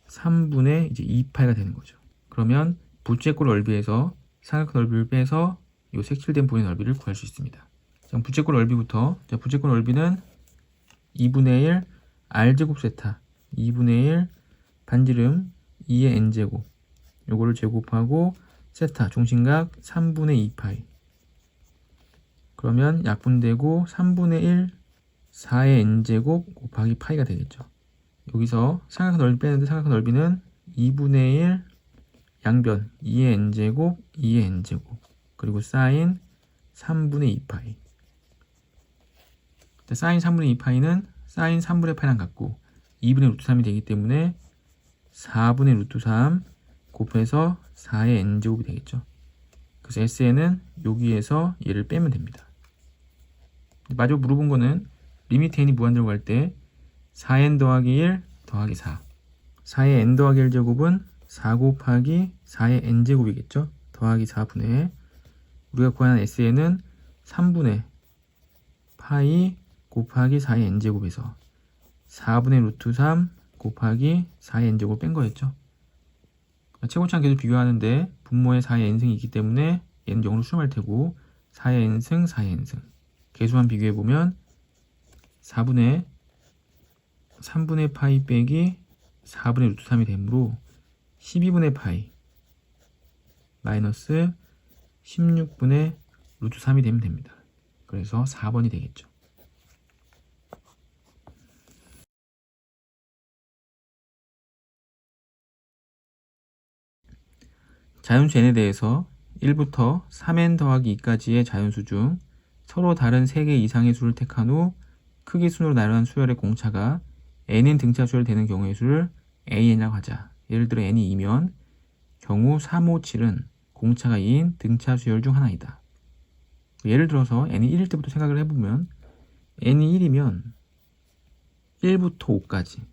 Speaker 1: 3분의 2파이가 되는 거죠. 그러면 부채꼴 넓이에서 삼각형 넓이를 빼서 요 색칠된 부분의 넓이를 구할 수 있습니다. 자, 부채꼴 넓이부터. 자, 부채꼴 넓이는 2분의 1 r제곱 세타 2분의 1 반지름 2의 n제곱 요거를 제곱하고 세타 중심각 3분의 2파이 그러면 약분되고 3분의 1 4의 n제곱 곱하기 파이가 되겠죠. 여기서 삼각형 넓이 빼는데 삼각형 넓이는 2분의 1 양변 2의 n제곱 2의 n제곱 그리고 사인 3분의 2파이. 사인 3분의 2파이는 사인 3분의 파이랑 같고 2분의 루트 3이 되기 때문에 4분의 루트 3 곱해서 4의 n제곱이 되겠죠. 그래서 SN은 여기에서 얘를 빼면 됩니다. 마지막 물어본 거는 리미트 n이 무한대로 갈 때 4n 더하기 1 더하기 4 4의 n 더하기 1제곱은 4 곱하기 4의 n제곱이겠죠. 더하기 4분의 우리가 구하는 SN은 3분의 파이 곱하기 4의 n제곱에서 4분의 루트 3 곱하기 4의 n제곱을 뺀 거였죠. 최고차항 계속 비교하는데 분모에 4의 n승이 있기 때문에 얘는 0으로 수렴할 테고 4의 n승, 4의 n승 계수만 비교해보면 4분의 3분의 파이 빼기 4분의 루트 3이 되므로 12분의 파이 마이너스 16분의 루트 3이 되면 됩니다. 그래서 4번이 되겠죠. 자연수 n에 대해서 1부터 3n 더하기 2까지의 자연수 중 서로 다른 3개 이상의 수를 택한 후 크기 순으로 나열한 수열의 공차가 n인 등차 수열 되는 경우의 수를 an이라고 하자. 예를 들어 n이 2면 경우 3, 5, 7은 공차가 2인 등차 수열 중 하나이다. 예를 들어서 n이 1일 때부터 생각을 해보면 n이 1이면 1부터 5까지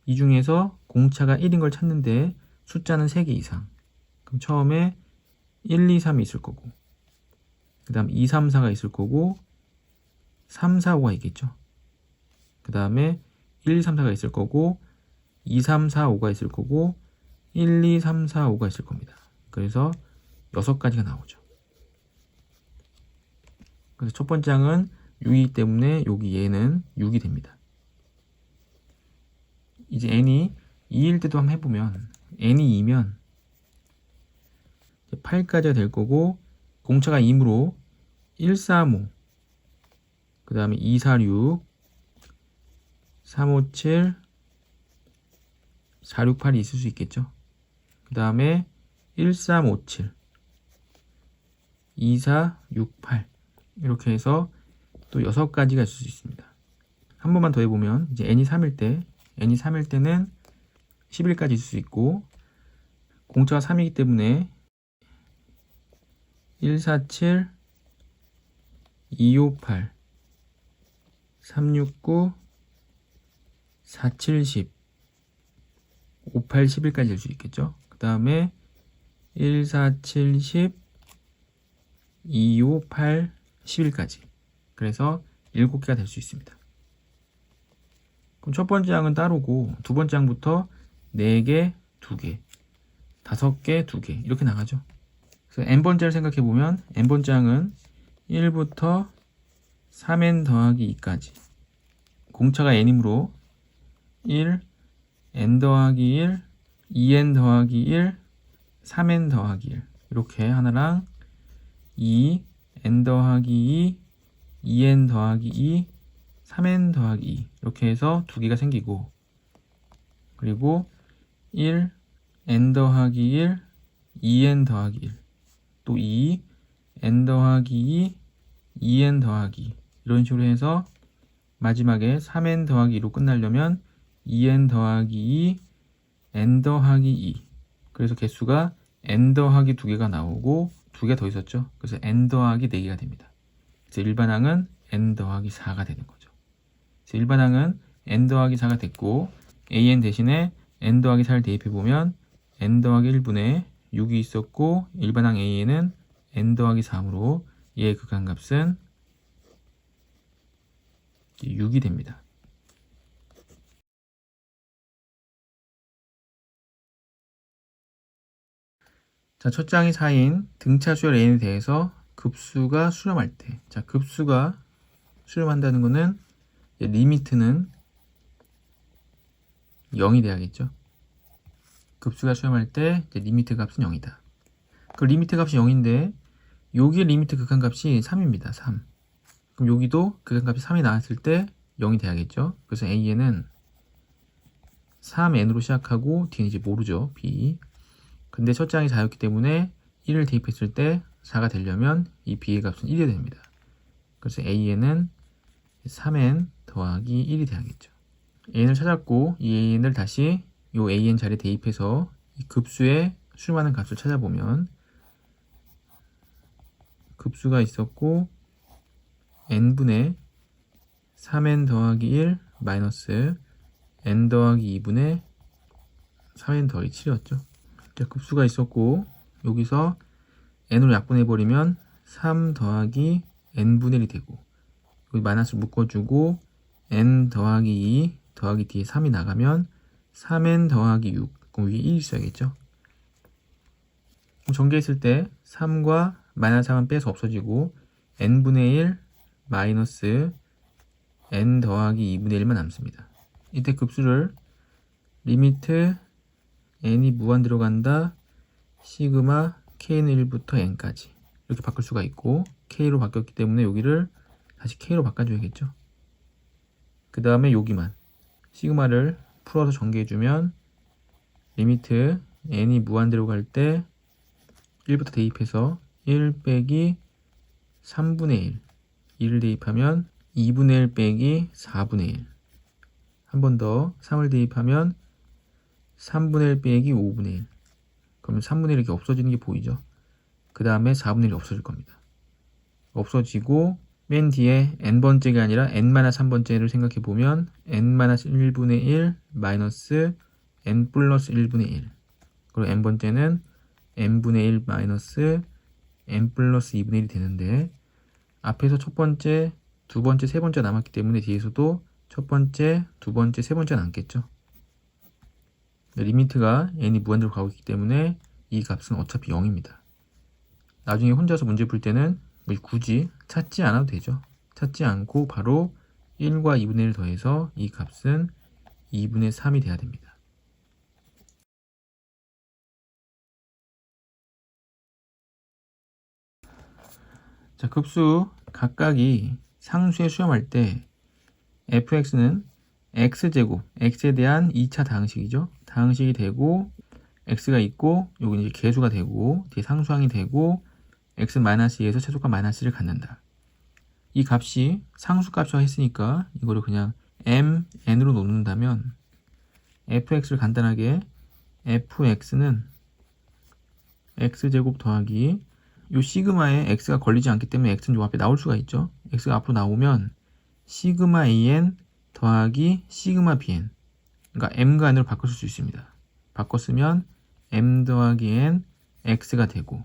Speaker 1: 이 중에서 공차가 1인 걸 찾는데 숫자는 3개 이상. 그럼 처음에 1, 2, 3이 있을 거고 그 다음 2, 3, 4가 있을 거고 3, 4, 5가 있겠죠. 그 다음에 1, 2, 3, 4가 있을 거고 2, 3, 4, 5가 있을 거고 1, 2, 3, 4, 5가 있을 겁니다. 그래서 6가지가 나오죠. 그래서 첫 번째 항은 6이기 때문에 여기 얘는 6이 됩니다. 이제 n이 2일 때도 한번 해보면 n이 2면 8까지가 될 거고 공차가 2이므로 1, 3, 5 그 다음에 2, 4, 6 3, 5, 7 4, 6, 8이 있을 수 있겠죠. 그 다음에 1, 3, 5, 7 2, 4, 6, 8 이렇게 해서 또 6가지가 있을 수 있습니다. 한 번만 더 해보면 이제 n이 3일 때는 11까지 있을 수 있고 공차가 3이기 때문에 147, 258, 369, 4710, 58, 11까지 될 수 있겠죠. 그 다음에 1470, 258, 11까지. 그래서 7개가 될 수 있습니다. 그럼 첫 번째 항은 따로고 두 번째 항부터 4개, 2개, 5개, 2개 이렇게 나가죠. 그래서 n번째를 생각해보면 n번째 항은 1부터 3n 더하기 2까지 공차가 n이므로 1, n 더하기 1, 2n 더하기 1, 3n 더하기 1 이렇게 하나랑 2, n 더하기 2, 2n 더하기 2, 3n 더하기 2 이렇게 해서 2개가 생기고 그리고 1, n 더하기 1, 2n 더하기 1 또 2, n 더하기 2, 2n 더하기 2 이런 식으로 해서 마지막에 3n 더하기 2로 끝나려면 2n 더하기 2, n 더하기 2 그래서 개수가 n 더하기 2개가 나오고 2개 더 있었죠. 그래서 n 더하기 4개가 됩니다. 그래서 일반항은 n 더하기 4가 되는 거죠. 그래서 일반항은 n 더하기 4가 됐고 an 대신에 n 더하기 4를 대입해보면 n 더하기 1분의 6이 있었고 일반항 an은 n 더하기 3으로 얘의 극한값은 6이 됩니다. 자, 첫째 항이 4인 등차 수열 n에 대해서 급수가 수렴할 때, 자, 급수가 수렴한다는 것은 리미트는 0이 돼야겠죠. 급수가 수렴할 때 리미트 값은 0이다. 그 리미트 값이 0인데 여기에 리미트 극한값이 3입니다. 3. 그럼 여기도 극한값이 3이 나왔을 때 0이 돼야겠죠. 그래서 a는 3n으로 시작하고 뒤는 이제 모르죠. b. 근데 첫째 항이 4였기 때문에 1을 대입했을 때 4가 되려면 이 b의 값은 1이 됩니다. 그래서 an은 3n 더하기 1이 돼야겠죠. an을 찾았고 이 an을 다시 이 an 자리에 대입해서 이 급수에 수렴하는 값을 찾아보면 급수가 있었고 n분의 3n 더하기 1 마이너스 n 더하기 2분의 3n 더하기 7이었죠. 자, 급수가 있었고 여기서 n으로 약분해버리면 3 더하기 n분의 1이 되고 여기 마이너스 묶어주고 n 더하기 2 더하기 뒤에 3이 나가면 3n 더하기 6 그럼 위에 1이 있어야겠죠. 전개했을 때 3과 마이너스 3은 빼서 없어지고 n분의 1 마이너스 n 더하기 2분의 1만 남습니다. 이때 급수를 리미트 n이 무한대로 간다 시그마 k는 1부터 n까지 이렇게 바꿀 수가 있고 k로 바뀌었기 때문에 여기를 다시 k로 바꿔줘야겠죠. 그 다음에 여기만 시그마를 풀어서 전개해주면 리미트 n이 무한대로 갈 때 1부터 대입해서 1 빼기 3분의 1 1을 대입하면 2분의 1 빼기 4분의 1 한 번 더 3을 대입하면 3분의 1 빼기 5분의 1 그러면 3분의 1 이렇게 없어지는 게 보이죠. 그 다음에 4분의 1이 없어질 겁니다. 없어지고 맨 뒤에 n번째가 아니라 n-3번째를 생각해보면 n-1분의 1 마이너스 n 플러스 1분의 1 그리고 n번째는 n분의 1 마이너스 n 플러스 2분의 1이 되는데 앞에서 첫 번째, 두 번째, 세 번째 남았기 때문에 뒤에서도 첫 번째, 두 번째, 세 번째 남겠죠. 리미트가 n이 무한대로 가고 있기 때문에 이 값은 어차피 0입니다. 나중에 혼자서 문제 풀 때는 굳이 찾지 않아도 되죠. 찾지 않고 바로 1과 2분의 1을 더해서 이 값은 2분의 3이 돼야 됩니다. 자, 급수 각각이 상수에 수렴할 때 fx는 x제곱, x에 대한 2차 다항식이죠. 다항식이 되고 x가 있고 여기 이제 계수가 되고 뒤에 상수항이 되고 x-2에서 최소값 -1을 갖는다. 이 값이 상수값이라고 했으니까 이거를 그냥 mn으로 놓는다면 fx를 간단하게 fx는 x제곱 더하기 요 시그마에 x가 걸리지 않기 때문에 x는 요 앞에 나올 수가 있죠. x가 앞으로 나오면 시그마 an 더하기 시그마 bn, 그러니까 m과 n으로 바꿀 수 있습니다. 바꿨으면 m 더하기 n x가 되고,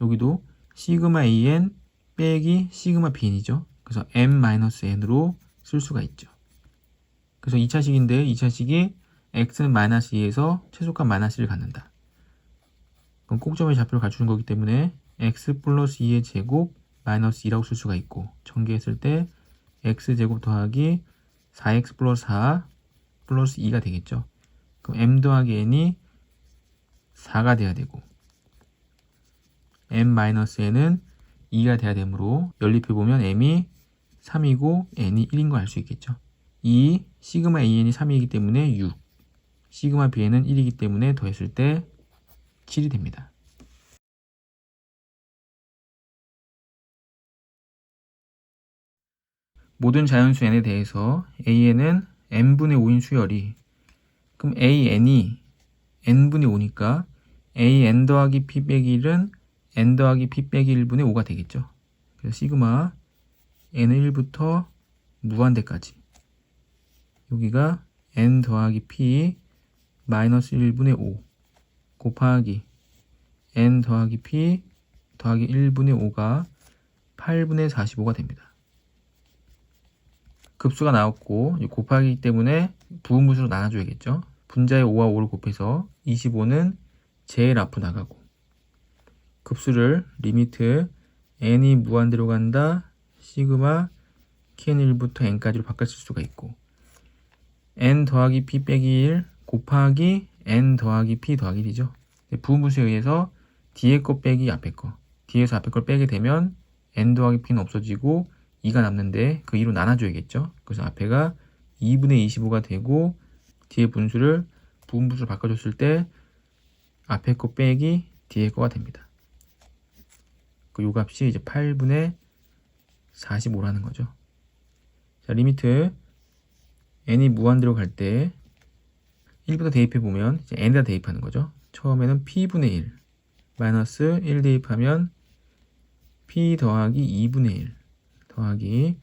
Speaker 1: 여기도 시그마 an 빼기 시그마 bn이죠. 그래서 m-n으로 쓸 수가 있죠. 그래서 2차식인데 2차식이 x는 마이너스 2에서 최소값 마이너스 1을 갖는다. 그럼 꼭점의 좌표를 갖추는 거기 때문에 x 플러스 2의 제곱 마이너스 2라고 쓸 수가 있고, 전개했을 때 x제곱 더하기 4x 플러스 4 플러스 2가 되겠죠. 그럼 m 더하기 n이 4가 돼야 되고 m-n은 2가 돼야 되므로 연립해보면 m이 3이고 n이 1인 거 알 수 있겠죠. 2 시그마 an이 3이기 때문에 6, 시그마 bn은 1이기 때문에 더했을 때 7이 됩니다. 모든 자연수 n에 대해서 an은 n분의 5인 수열이, 그럼 an이 n분의 5니까 an 더하기 p 빼기 1은 n 더하기 p 빼기 1분의 5가 되겠죠. 그래서 시그마 n은 1부터 무한대까지, 여기가 n 더하기 p 마이너스 1분의 5 곱하기 n 더하기 p 더하기 1분의 5가 8분의 45가 됩니다. 급수가 나왔고 곱하기 때문에 부분분수로 나눠줘야겠죠. 분자의 5와 5를 곱해서 25는 제일 앞으로 나가고, 급수를 리미트 n이 무한대로 간다 시그마 kn1부터 n까지로 바꿔 쓸 수가 있고, n 더하기 p 빼기 1 곱하기 n 더하기 p 더하기 1이죠. 부분분수에 의해서 뒤에 거 빼기 앞에 거, 뒤에서 앞에 걸 빼게 되면 n 더하기 p는 없어지고 2가 남는데 그 2로 나눠줘야겠죠. 그래서 앞에가 2분의 25가 되고 뒤에 분수를 부분분수로 바꿔줬을 때 앞에 거 빼기 뒤에 거가 됩니다. 그 요 값이 이제 8분의 45라는 거죠. 자, 리미트 n이 무한대로 갈 때 1부터 대입해 보면 이제 n에다 대입하는 거죠. 처음에는 p분의 1 마이너스 1 대입하면 p 더하기 2분의 1 더하기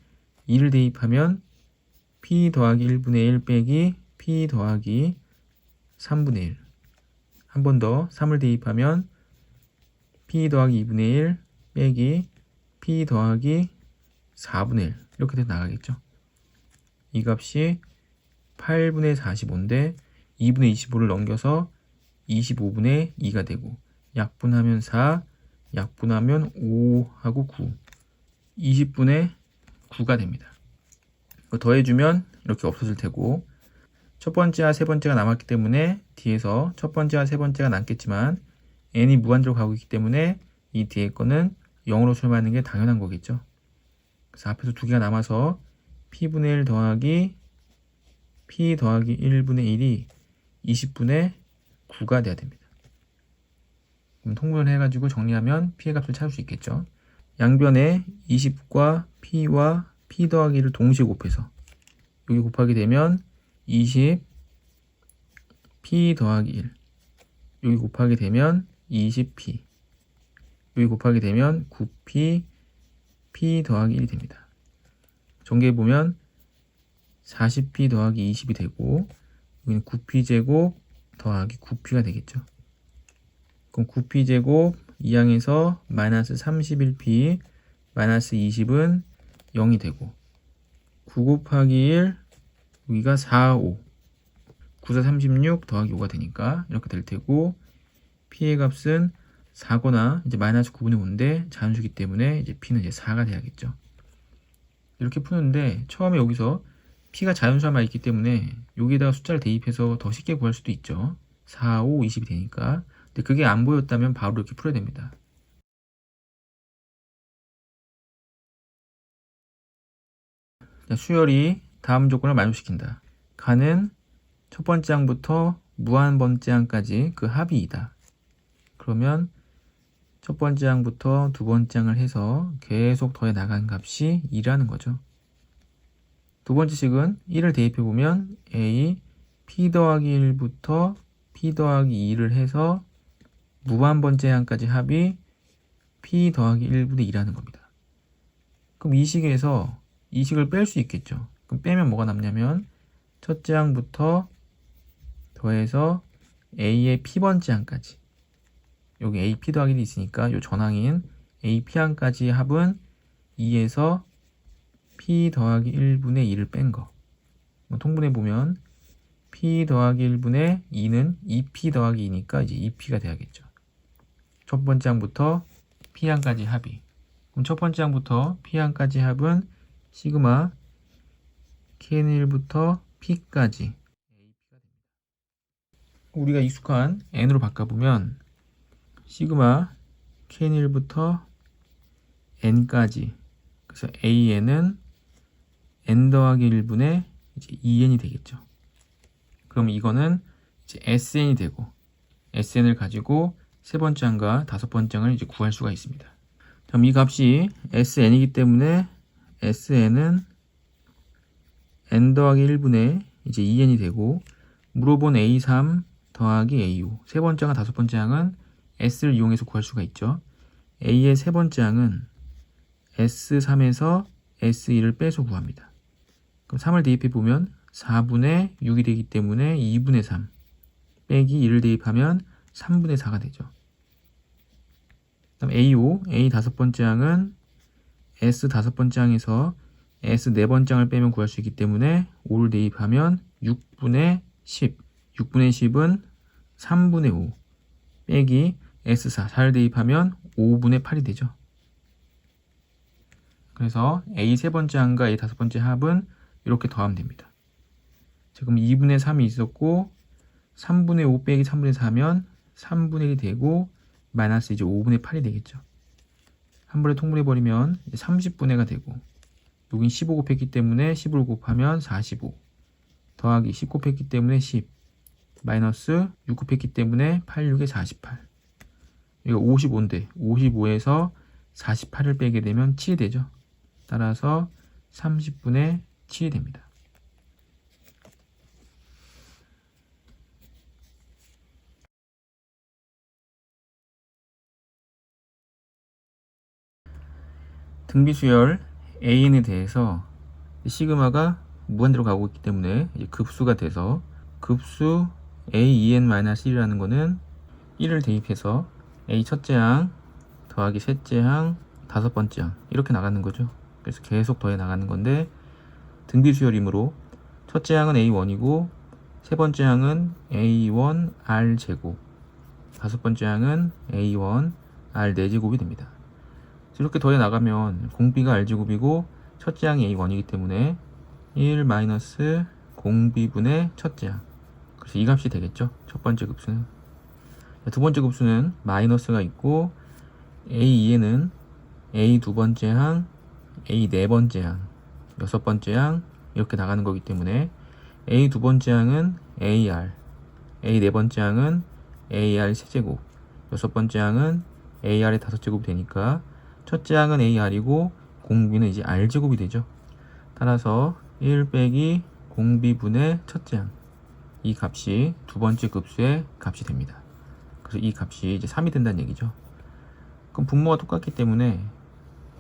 Speaker 1: 2를 대입하면 p 더하기 1분의 1 빼기 p 더하기 3분의 1, 한 번 더 3을 대입하면 p 더하기 2분의 1 빼기 p 더하기 4분의 1 이렇게 돼서 나가겠죠. 이 값이 8분의 45인데 2분의 25를 넘겨서 25분의 2가 되고, 약분하면 4, 약분하면 5하고 9, 20분의 9가 됩니다. 더해주면 이렇게 없어질 테고, 첫 번째와 세 번째가 남았기 때문에 뒤에서 첫 번째와 세 번째가 남겠지만 n이 무한대로 가고 있기 때문에 이 뒤에 거는 0으로 수렴하는 게 당연한 거겠죠. 그래서 앞에서 두 개가 남아서 p분의 1 더하기 p 더하기 1분의 1이 20분의 9가 돼야 됩니다. 그럼 통분을 해가지고 정리하면 p의 값을 찾을 수 있겠죠. 양변에 20과 p와 p 더하기 1을 동시에 곱해서 여기 곱하게 되면 20 p 더하기 1, 여기 곱하게 되면 20p, 여기 곱하게 되면 9p p 더하기 1이 됩니다. 전개해보면 40p 더하기 20이 되고, 여기는 9p 제곱 더하기 9p가 되겠죠. 그럼 9p 제곱 2항에서 마이너스 31p 마이너스 20은 0이 되고, 9 곱하기 1 여기가 4, 5, 9, 4, 36 더하기 5가 되니까 이렇게 될 테고, p의 값은 4거나 이제 마이너스 9분의 5인데 자연수기 때문에 이제 p는 이제 4가 돼야겠죠. 이렇게 푸는데 처음에 여기서 p가 자연수만 있기 때문에 여기에다가 숫자를 대입해서 더 쉽게 구할 수도 있죠. 4, 5, 20이 되니까. 근데 그게 안 보였다면 바로 이렇게 풀어야 됩니다. 자, 수열이 다음 조건을 만족시킨다. 가는 첫 번째 항부터 무한 번째 항까지 그 합이 2다. 그러면 첫 번째 항부터 두 번째 항을 해서 계속 더해 나간 값이 2라는 거죠. 두 번째 식은 1을 대입해 보면 a p 더하기 1부터 p 더하기 2를 해서 무한번째 항까지 합이 p 더하기 1분의 2라는 겁니다. 그럼 이 식에서 이 식을 뺄 수 있겠죠. 그럼 빼면 뭐가 남냐면 첫째 항부터 더해서 a의 p번째 항까지, 여기 ap 더하기 1이 있으니까 이 전항인 ap 항까지 합은 2에서 p 더하기 1분의 2를 뺀 거. 통분해 보면 p 더하기 1분의 2는 2p 더하기 2니까 이제 2p가 돼야겠죠. 첫 번째 항부터 p 항까지 합이. 그럼 첫 번째 항부터 p 항까지 합은 시그마 kn1부터 p까지 우리가 익숙한 n으로 바꿔보면 시그마 kn1부터 n까지, 그래서 an은 n 더하기 1분의 이제 2n이 되겠죠. 그럼 이거는 이제 sn이 되고 sn을 가지고 세 번째 항과 다섯 번째 항을 이제 구할 수가 있습니다. 그럼 이 값이 sn이기 때문에 sn은 n 더하기 1분의 이제 2n이 되고, 물어본 a3 더하기 a5 세 번째 항과 다섯 번째 항은 s를 이용해서 구할 수가 있죠. a의 세 번째 항은 s3에서 s2를 빼서 구합니다. 그럼 3을 대입해 보면 4분의 6이 되기 때문에 2분의 3 빼기 2를 대입하면 3분의 4가 되죠. 그다음 A5, A 다섯 번째 항은 S 다섯 번째 항에서 S 네 번째 항을 빼면 구할 수 있기 때문에 5를 대입하면 6분의 10, 6분의 10은 3분의 5 빼기 S4, 4를 대입하면 5분의 8이 되죠. 그래서 A 세 번째 항과 A 다섯 번째 합은 이렇게 더하면 됩니다. 자, 그럼 2분의 3이 있었고 3분의 5 빼기 3분의 4면 3분의 1이 되고 마이너스 이제 5분의 8이 되겠죠. 한 번에 통분해버리면 30분의가 되고, 여긴 15 곱했기 때문에 15를 곱하면 45 더하기 10 곱했기 때문에 10 마이너스 6 곱했기 때문에 8, 6에 48, 이거 55인데 55에서 48을 빼게 되면 7이 되죠. 따라서 30분의 7이 됩니다. 등비수열 AN에 대해서 시그마가 무한대로 가고 있기 때문에 이제 급수가 돼서 급수 AEN-1이라는 거는 1을 대입해서 A 첫째 항 더하기 셋째 항 다섯 번째 항 이렇게 나가는 거죠. 그래서 계속 더해 나가는 건데, 등비수열이므로 첫째 항은 A1이고 세 번째 항은 A1R 제곱, 다섯 번째 항은 A1R 4제곱이 됩니다. 이렇게 더해 나가면 공비가 R제곱이고 첫째 항이 A1이기 때문에 1 마이너스 공비분의 첫째 항, 그래서 이 값이 되겠죠. 첫 번째 급수는. 두 번째 급수는 마이너스가 있고 A2에는 A 두 번째 항, A 네 번째 항, 여섯 번째 항 이렇게 나가는 거기 때문에 A 두 번째 항은 AR, A 네 번째 항은 AR 세제곱, 여섯 번째 항은 AR의 다섯 제곱이 되니까 첫째 항은 AR이고 공비는 이제 R제곱이 되죠. 따라서 1 빼기 공비분의 첫째 항, 이 값이 두 번째 급수의 값이 됩니다. 그래서 이 값이 이제 3이 된다는 얘기죠. 그럼 분모가 똑같기 때문에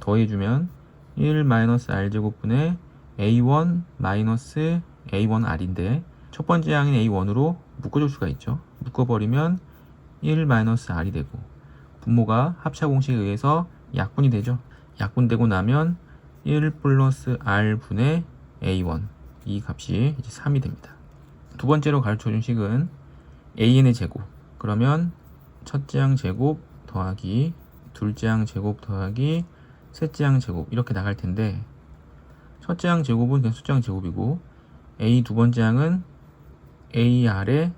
Speaker 1: 더해주면 1 마이너스 R제곱분의 A1 마이너스 A1R인데 첫 번째 항인 A1으로 묶어줄 수가 있죠. 묶어버리면 1 마이너스 R이 되고, 분모가 합차 공식에 의해서 약분이 되죠. 약분되고 나면 1 플러스 R분의 A1, 이 값이 이제 3이 됩니다. 두 번째로 가르쳐준 식은 AN의 제곱, 그러면 첫째 항 제곱 더하기 둘째 항 제곱 더하기 셋째 항 제곱 이렇게 나갈 텐데, 첫째 항 제곱은 그냥 숫자 항 제곱이고 A 두 번째 항은 AR의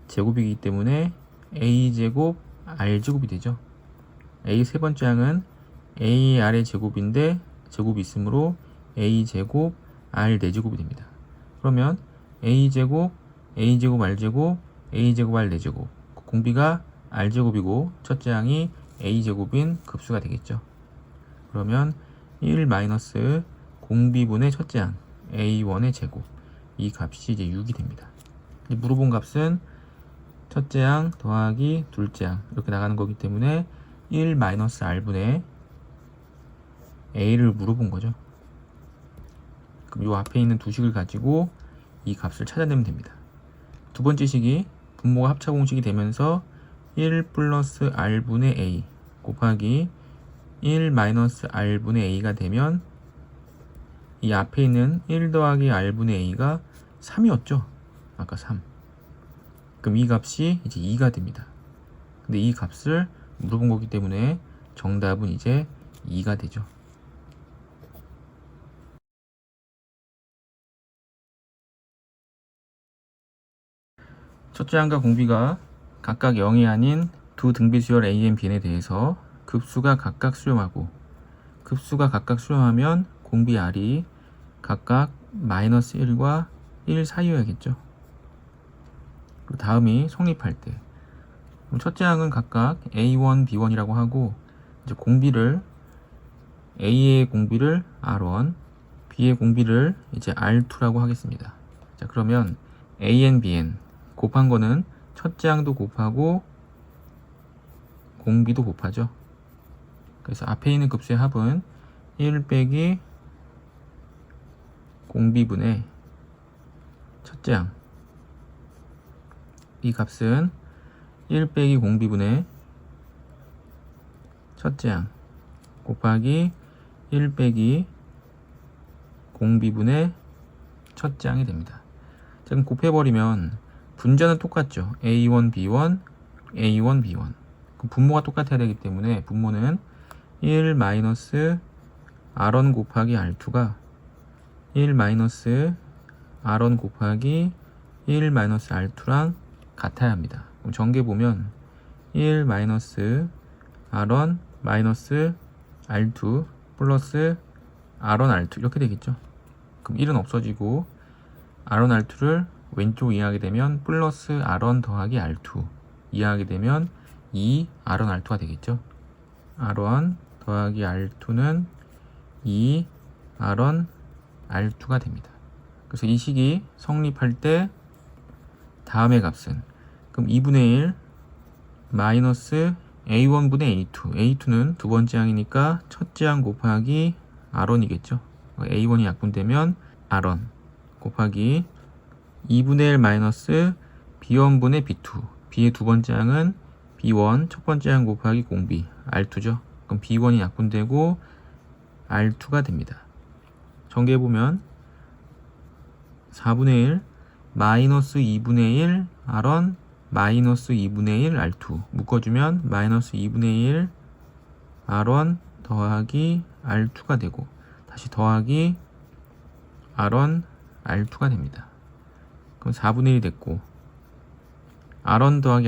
Speaker 1: 제곱이기 때문에 A제곱 R제곱이 되죠. A 세 번째 항은 AR의 제곱인데 제곱이 있으므로 A제곱 R 4제곱이 됩니다. 그러면 A제곱 A제곱 R제곱 A제곱 R 4제곱, 공비가 R제곱이고 첫째 항이 A제곱인 급수가 되겠죠. 그러면 1 마이너스 공비분의 첫째 항 a1의 제곱. 이 값이 이제 6이 됩니다. 물어본 값은 첫째 항 더하기 둘째 항 이렇게 나가는 거기 때문에 1 마이너스 r분의 a를 물어본 거죠. 그럼 이 앞에 있는 두 식을 가지고 이 값을 찾아내면 됩니다. 두 번째 식이 분모가 합차 공식이 되면서 1 플러스 r분의 a 곱하기 1 마이너스 r분의 a가 되면 이 앞에 있는 1 더하기 r분의 a가 3이었죠. 아까 3. 그럼 이 값이 이제 2가 됩니다. 근데 이 값을 물어본 거기 때문에 정답은 이제 2가 되죠. 첫째 항과 공비가 각각 0이 아닌 두 등비수열 a, bn에 대해서 급수가 각각 수렴하고 급수가 각각 수렴하면 공비 r이 각각 마이너스 1과 1 사이여야겠죠. 그리고 다음이 성립할 때 그럼 첫째 항은 각각 a1, b1이라고 하고 이제 공비를 a의 공비를 r1, b의 공비를 이제 r2라고 하겠습니다. 자, 그러면 an, bn 곱한 거는 첫째 항도 곱하고 공비도 곱하죠. 그래서 앞에 있는 급수의 합은 1 빼기 공비분의 첫째 항. 이 값은 1 빼기 공비분의 첫째 항 곱하기 1 빼기 공비분의 첫째 항이 됩니다. 지금 곱해버리면 분자는 똑같죠. a1, b1, a1, b1. 그럼 분모가 똑같아야 되기 때문에 분모는 1 마이너스 r1 곱하기 r2가 1 마이너스 r1 곱하기 1 마이너스 r2랑 같아야 합니다. 그럼 전개 보면 1 마이너스 r1 마이너스 r2 플러스 r1 r2 이렇게 되겠죠. 그럼 1은 없어지고 r1 r2를 왼쪽 이해하게 되면 플러스 r1 더하기 r2 이해하게 되면 2 r1 r2가 되겠죠. r1 더하기 r2는 2 r1 r2가 됩니다. 그래서 이 식이 성립할 때 다음의 값은 그럼 2분의 1 마이너스 a1분의 a2 a2는 두 번째 항이니까 첫째 항 곱하기 r1이겠죠. a1이 약분되면 r1 곱하기 2분의 1 마이너스 b1분의 b2 b의 두 번째 항은 b1 첫 번째 항 곱하기 공비 r2죠. 그럼 b1이 약분되고 r2가 됩니다. 전개해보면 4분의 1 마이너스 2분의 1 r1 마이너스 2분의 1 r2 묶어주면 마이너스 2분의 1 r1 더하기 r2가 되고 다시 더하기 r1 r2가 됩니다. 그럼 4분의 1이 됐고 r1 더하기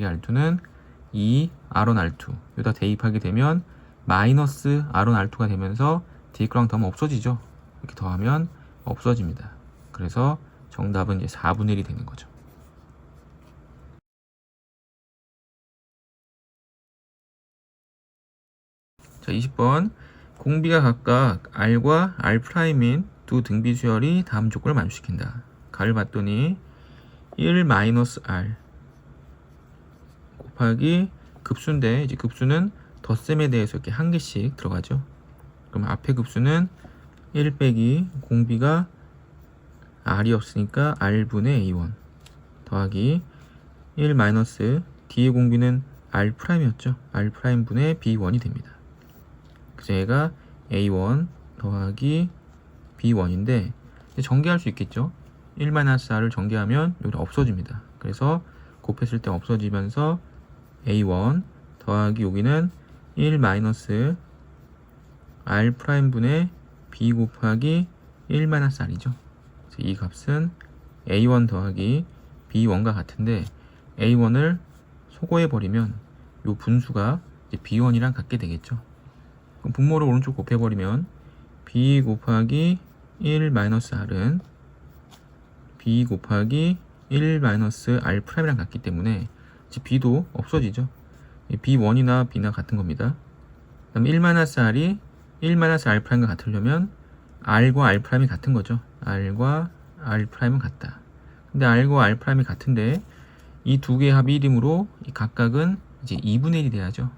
Speaker 1: r2는 2 r1 r2 여기다 대입하게 되면 마이너스 r1 r2가 되면서 뒤에 거랑 더하면 없어지죠. 이렇게 더하면 없어집니다. 그래서 정답은 이제 4분의 1이 되는 거죠. 자, 20번 공비가 각각 r과 r'인 두 등비수열이 다음 조건을 만족시킨다. 가를 봤더니 1 마이너스 r 곱하기 급수인데 이제 급수는 덧셈에 대해서 이렇게 한 개씩 들어가죠. 그럼 앞에 급수는 1 빼기 공비가 r이 없으니까 r분의 a1 더하기 1 마이너스 뒤에 공비는 r'이었죠. r'분의 b1이 됩니다. 그래서 얘가 a1 더하기 b1인데 전개할 수 있겠죠. 1-r을 전개하면 여기 없어집니다. 그래서 곱했을 때 없어지면서 a1 더하기 여기는 1 마이너스 r'분의 b 곱하기 1-r이죠. 이 값은 a1 더하기 b1과 같은데 a1을 소거해버리면 이 분수가 이제 b1이랑 같게 되겠죠. 그럼 분모를 오른쪽 곱해버리면 b 곱하기 1-r은 b 곱하기 1-r'이랑 같기 때문에 이제 b도 없어지죠. b1이나 b나 같은 겁니다. 그다음 1-r이 1-r'과 같으려면 R과 R'이 같은 거죠. R과 R'은 같다. 근데 R과 R'이 같은데 이 두 개의 합이 1이므로 이 각각은 이제 2분의 1이 돼야죠.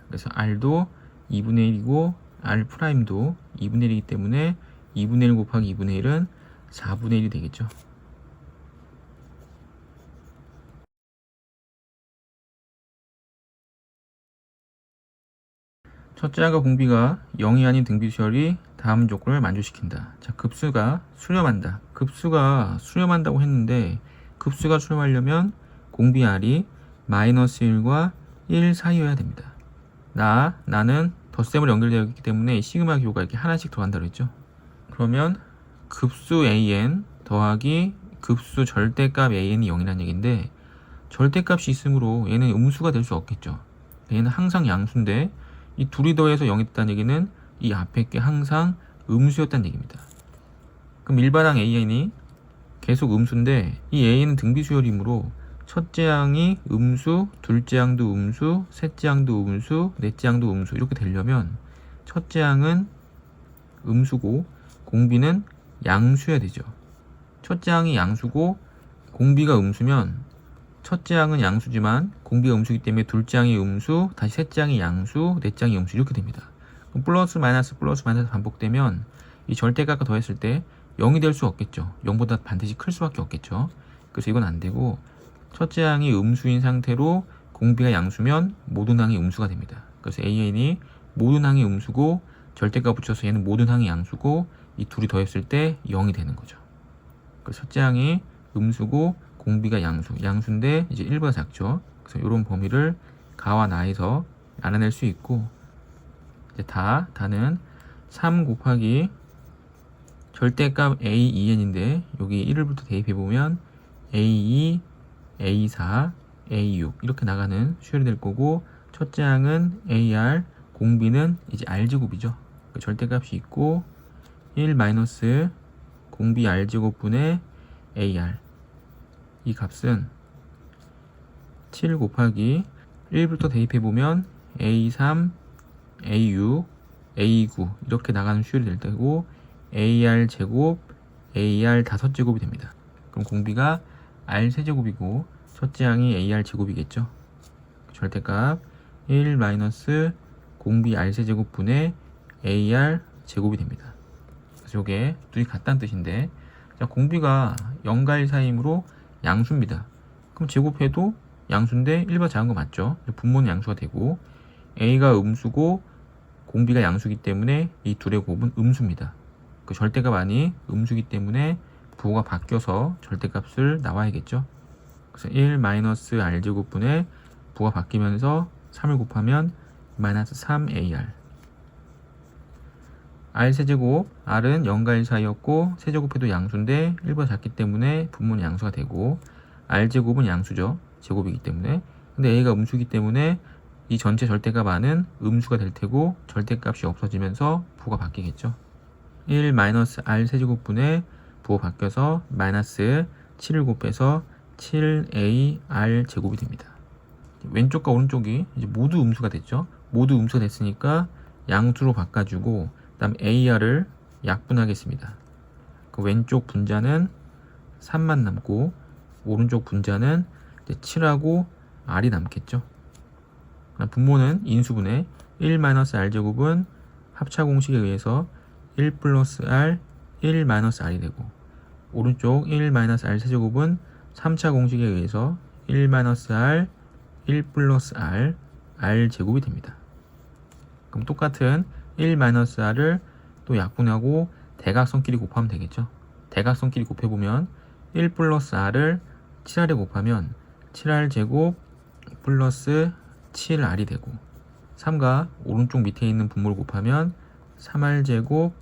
Speaker 1: 그래서 R도 2분의 1이고 R'도 2분의 1이기 때문에 2분의 1 곱하기 2분의 1은 4분의 1이 되겠죠. 첫째 항과 공비가 0이 아닌 등비수열이 다음 조건을 만족시킨다. 자, 급수가 수렴한다. 급수가 수렴한다고 했는데 급수가 수렴하려면 공비 R이 마이너스 1과 1 사이여야 됩니다. 나는 덧셈으로 연결되어 있기 때문에 시그마 기호가 이렇게 하나씩 들어간다고 했죠. 그러면 급수 an 더하기 급수 절대값 an이 0이라는 얘기인데 절대값이 있으므로 얘는 음수가 될 수 없겠죠. 얘는 항상 양수인데 이 둘이 더해서 0이 됐다는 얘기는 이 앞에 게 항상 음수였다는 얘기입니다. 그럼 일반항 an이 계속 음수인데 이 a는 등비수열이므로 첫째 항이 음수, 둘째 항도 음수, 셋째 항도 음수, 넷째 항도 음수 이렇게 되려면 첫째 항은 음수고 공비는 양수여야 되죠. 첫째 항이 양수고 공비가 음수면 첫째 항은 양수지만 공비가 음수이기 때문에 둘째 항이 음수, 다시 셋째 항이 양수, 넷째 항이 음수 이렇게 됩니다. 그럼 플러스 마이너스 반복되면 이 절대값과 더했을 때 0이 될 수 없겠죠. 0보다 반드시 클 수밖에 없겠죠. 그래서 이건 안 되고 첫째 항이 음수인 상태로 공비가 양수면 모든 항이 음수가 됩니다. 그래서 an이 모든 항이 음수고 절대값 붙여서 얘는 모든 항이 양수고 이 둘이 더했을 때 0이 되는 거죠. 그래서 첫째 항이 음수고 공비가 양수인데 이제 1보다 작죠. 그래서 이런 범위를 가와 나에서 알아낼 수 있고 이제 다는 3 곱하기 절대값 a2n인데 여기 1을부터 대입해보면 a2, a4, a6 이렇게 나가는 수열이 될 거고 첫째 항은 ar, 공비는 이제 r제곱이죠. 그 절대값이 있고 1 마이너스 공비 r제곱분의 ar 이 값은 7 곱하기 1부터 대입해보면 a3, a6, a9 이렇게 나가는 수열이 될 테고 ar 제곱, ar 5제곱이 됩니다. 그럼 공비가 r 세제곱이고 첫째 항이 ar 제곱이겠죠. 절대값 1 마이너스 공비 r 세제곱분의 ar 제곱이 됩니다. 그래서 이게 둘이 같다는 뜻인데 자, 공비가 0과 1 사이이므로 양수입니다. 그럼 제곱해도 양수인데 1보다 작은 거 맞죠? 분모는 양수가 되고 a가 음수고 공비가 양수기 때문에 이 둘의 곱은 음수입니다. 그 절대값 아니 음수기 때문에 부호가 바뀌어서 절대값을 나와야겠죠. 그래서 1 마이너스 r제곱분의 부호가 바뀌면서 3을 곱하면 마이너스 3ar r 세제곱 r은 0과 1 사이였고 세제곱해도 양수인데 1보다 작기 때문에 분모는 양수가 되고 r제곱은 양수죠. 제곱이기 때문에 근데 a가 음수기 때문에 이 전체 절대값 r은 음수가 될 테고 절대값이 없어지면서 부호가 바뀌겠죠. 1 마이너스 r 세제곱분의 부호 바뀌어서 마이너스 7을 곱해서 7ar 제곱이 됩니다. 왼쪽과 오른쪽이 이제 모두 음수가 됐죠. 모두 음수가 됐으니까 양수로 바꿔주고 그 다음 ar을 약분하겠습니다. 그 왼쪽 분자는 3만 남고 오른쪽 분자는 이제 7하고 r이 남겠죠. 분모는 인수분해 1-r 제곱은 합차 공식에 의해서 1 플러스 r, 1 마이너스 r이 되고 오른쪽 1 마이너스 r 세제곱은 3차 공식에 의해서 1 마이너스 r, 1 플러스 r, r 제곱이 됩니다. 그럼 똑같은 1 마이너스 r을 또 약분하고 대각선끼리 곱하면 되겠죠. 대각선끼리 곱해보면 1 플러스 r을 7r에 곱하면 7r 제곱 플러스 7r이 되고 3과 오른쪽 밑에 있는 분모를 곱하면 3r 제곱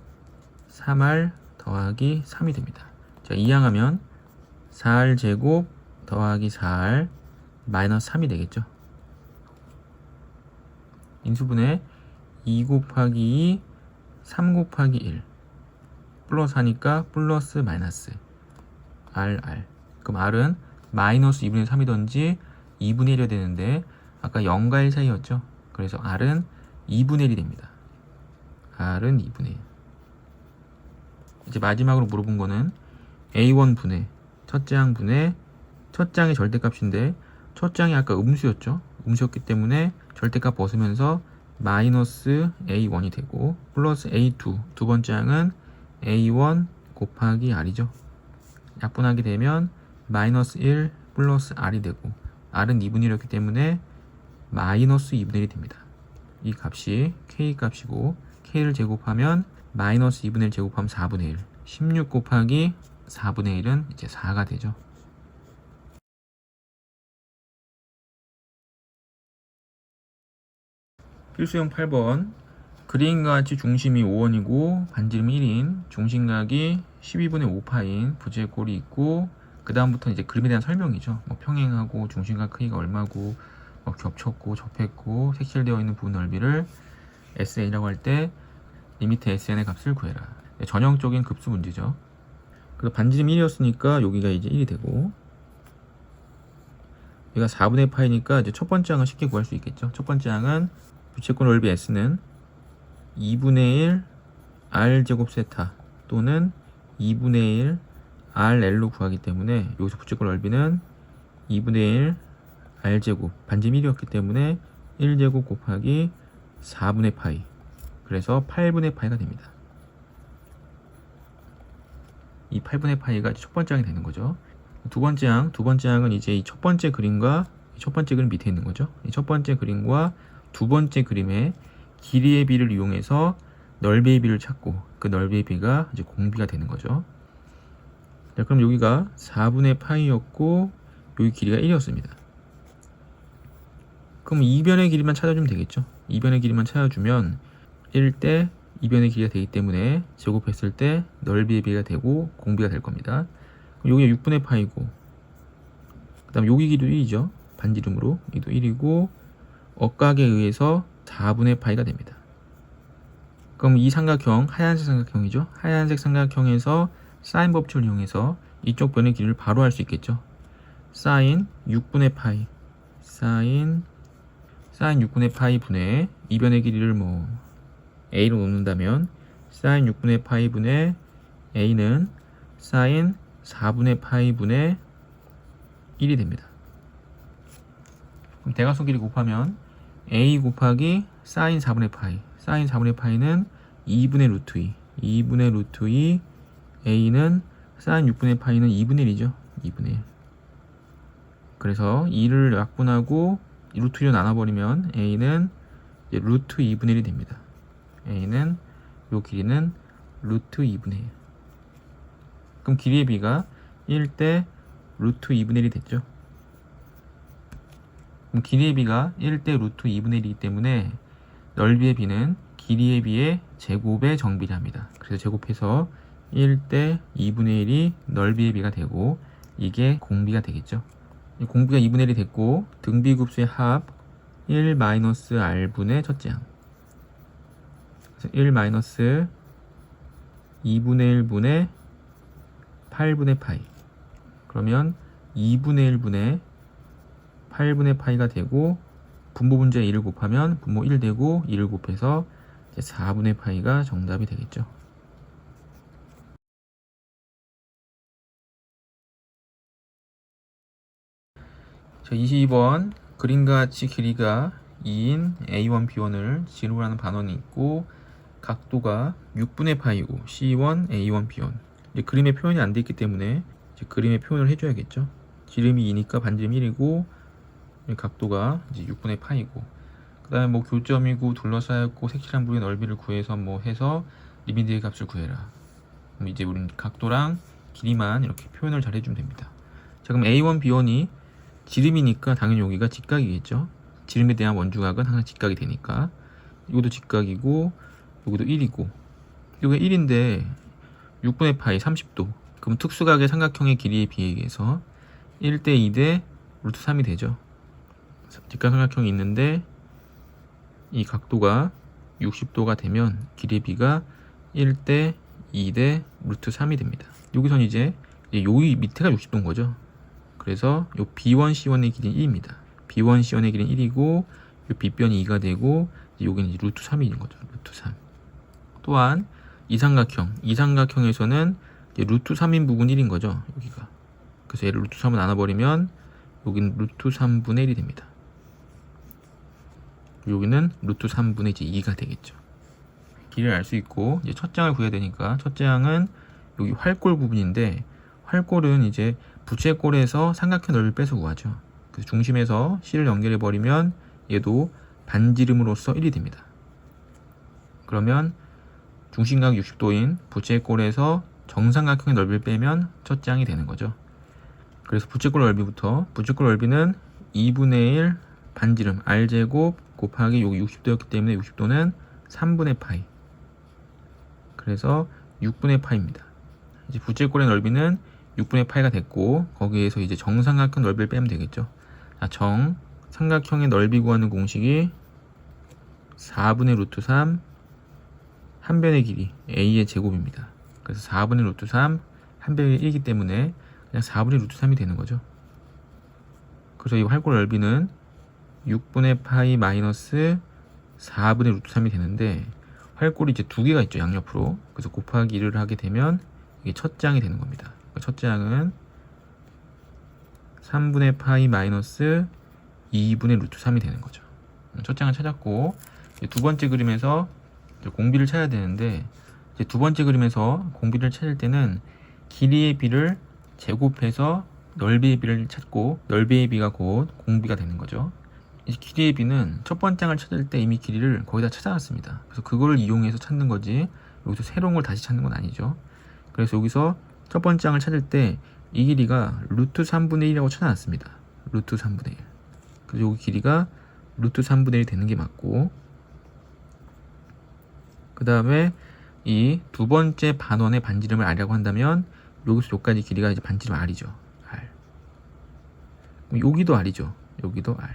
Speaker 1: 3r 더하기 3이 됩니다. 자, 이항하면 4r 제곱 더하기 4r 마이너스 3이 되겠죠. 인수분해 2 곱하기 2, 3 곱하기 1 플러스 하니까 플러스 마이너스 r. 그럼 r은 마이너스 2분의 3이던지 2분의 1이어야 되는데 아까 0과 1 사이였죠. 그래서 r은 2분의 1이 됩니다. r은 2분의 1. 이제 마지막으로 물어본 거는 A1 분의 첫째 항 분의 첫째 항의 절대값인데 첫째 항이 아까 음수였죠. 음수였기 때문에 절대값 벗으면서 마이너스 A1이 되고 플러스 A2 두 번째 항은 A1 곱하기 R이죠. 약분하게 되면 마이너스 1 플러스 R이 되고 R은 2분의 1이었기 때문에 마이너스 2분의 1이 됩니다. 이 값이 K 값이고 K를 제곱하면 마이너스 2분의 1 제곱하면 4분의 1 16 곱하기 4분의 1은 이제 4가 되죠. 필수형 8번 그림과 같이 중심이 5원이고 반지름이 1인 중심각이 12분의 5파인 부지의 꼴이 있고 그 다음부터 이제 그림에 대한 설명이죠. 뭐 평행하고 중심각 크기가 얼마고 뭐 겹쳤고 접했고 색칠되어 있는 부분 넓이를 SN이라고 할 때 리미트 SN의 값을 구해라. 전형적인 급수 문제죠. 그래서 반지름 1이었으니까 여기가 이제 1이 되고 여기가 4분의 파이니까 이제 첫 번째 항을 쉽게 구할 수 있겠죠. 첫 번째 항은 부채꼴 넓이 S는 2분의 1 R제곱 세타 또는 2분의 1 RL로 구하기 때문에 여기서 부채꼴 넓이는 2분의 1 R제곱 반지름 1이었기 때문에 1제곱 곱하기 4분의 파이 그래서 8분의 파이가 됩니다. 이 8분의 파이가 첫 번째 항이 되는 거죠. 두 번째 항은 이제 이 첫 번째 그림과 첫 번째 그림 밑에 있는 거죠. 이 첫 번째 그림과 두 번째 그림의 길이의 비를 이용해서 넓이의 비를 찾고 그 넓이의 비가 이제 공비가 되는 거죠. 자, 그럼 여기가 4분의 파이였고 여기 길이가 1이었습니다. 그럼 이변의 길이만 찾아주면 되겠죠. 이변의 길이만 찾아주면 1대 이변의 길이가 되기 때문에 제곱했을 때 넓이의 비가 되고 공비가 될 겁니다. 그럼 여기가 6분의 파이고 그 다음 여기 길이도 1이죠. 반지름으로 이도 1이고 억각에 의해서 4분의 파이가 됩니다. 그럼 이 삼각형 하얀색 삼각형이죠. 하얀색 삼각형에서 사인 법칙을 이용해서 이쪽 변의 길이를 바로 할 수 있겠죠. 사인 6분의 파이 사인 6분의 파이 분의 이 변의 길이를 뭐 A로 놓는다면 사인 6분의 파이 분의 A는 사인 4분의 파이 분의 1이 됩니다. 그럼 대각선 길이 곱하면 A 곱하기 사인 4분의 파이 사인 4분의 파이는 2분의 루트 2분의 루트 2 A는 사인 6분의 파이는 2분의 1이죠. 2분의 1 그래서 2를 약분하고 루트 2로 나눠버리면 A는 이제 루트 2분의 1이 됩니다. A는 요 길이는 루트 2분의 1 그럼 길이의 비가 1대 루트 2분의 1이 됐죠. 그럼 길이의 비가 1대 루트 2분의 1이기 때문에 넓이의 비는 길이의 비의 제곱의 정비례합니다. 그래서 제곱해서 1대 2분의 1이 넓이의 비가 되고 이게 공비가 되겠죠. 이 공비가 2분의 1이 됐고 등비급수의 합 1-R분의 첫째 항 그래서 1-2분의 1분의 8분의 파이 그러면 2분의 1분의 8분의 파이가 되고 분모 분자에 1을 곱하면 분모 1 되고 2를 곱해서 이제 4분의 파이가 정답이 되겠죠. 자, 22번 그림과 같이 길이가 2인 A1, B1을 지름으로 하는 반원이 있고 각도가 6분의 파이고 C1, A1, B1 이제 그림의 표현이 안 돼 있기 때문에 이제 그림의 표현을 해줘야겠죠. 지름이 2니까 반지름 1이고 각도가 이제 6분의 파이고 그 다음에 뭐 교점이고 둘러싸였고 색칠한 부위의 넓이를 구해서 뭐 해서 리미트의 값을 구해라. 그럼 이제 우리는 각도랑 길이만 이렇게 표현을 잘 해주면 됩니다. 자, 그럼 A1, B1이 지름이니까 당연히 여기가 직각이겠죠. 지름에 대한 원주각은 항상 직각이 되니까 이것도 직각이고 여기도 1이고 여기가 1인데 6분의 파이 30도 그럼 특수각의 삼각형의 길이에 비해서 1대 2대 루트 3이 되죠. 직각삼각형이 있는데 이 각도가 60도가 되면 길이의 비가 1대 2대 루트 3이 됩니다. 여기선 이제 여기 밑에가 60도인 거죠. 그래서 요 B1, C1의 길이는 1입니다. B1, C1의 길이는 1이고 요 B변이 2가 되고 여기는 이제 루트 3이 있는 거죠. 루트 3. 또한 이삼각형에서는 이제 루트 3인 부분 1인 거죠. 여기가. 그래서 얘를 루트 3으로 나눠버리면 여기는 루트 3분의 1이 됩니다. 여기는 루트 3분의 이제 2가 되겠죠. 길이를 알 수 있고 이제 첫 장을 구해야 되니까 첫 장은 여기 활골 부분인데 활골은 이제 부채꼴에서 삼각형 넓이를 빼서 구하죠. 그래서 중심에서 C를 연결해 버리면 얘도 반지름으로서 1이 됩니다. 그러면 중심각 60도인 부채꼴에서 정삼각형의 넓이를 빼면 첫 장이 되는 거죠. 그래서 부채꼴 넓이부터 부채꼴 넓이는 2분의 1 반지름 r제곱 곱하기 여기 60도였기 때문에 60도는 3분의 파이. 그래서 6분의 파이입니다. 이제 부채꼴의 넓이는 6분의 파이가 됐고 거기에서 이제 정삼각형 넓이를 빼면 되겠죠. 자, 정삼각형의 넓이 구하는 공식이 4분의 루트 3 한 변의 길이 a의 제곱입니다. 그래서 4분의 루트 3 한 변의 1이기 때문에 그냥 4분의 루트 3이 되는 거죠. 그래서 이 활골 넓이는 6분의 파이 마이너스 4분의 루트 3이 되는데 활골이 이제 두 개가 있죠, 양옆으로. 그래서 곱하기 1을 하게 되면 이게 첫 장이 되는 겁니다. 첫 장은 3분의 파이 마이너스 2분의 루트 3이 되는 거죠. 첫 장을 찾았고 두 번째 그림에서 공비를 찾아야 되는데 이제 두 번째 그림에서 공비를 찾을 때는 길이의 비를 제곱해서 넓이의 비를 찾고 넓이의 비가 곧 공비가 되는 거죠. 이 길이의 비는 첫 번째 장을 찾을 때 이미 길이를 거의 다 찾아놨습니다. 그래서 그걸 이용해서 찾는 거지 여기서 새로운 걸 다시 찾는 건 아니죠. 그래서 여기서 첫 번째 장을 찾을 때 이 길이가 루트 3분의 1이라고 찾아놨습니다. 루트 3분의 1. 그래서 여기 길이가 루트 3분의 1 되는 게 맞고 그 다음에 이 두 번째 반원의 반지름을 r이라고 한다면 여기서 여기까지 길이가 이제 반지름 r이죠. r. 여기도 r이죠. 여기도 r.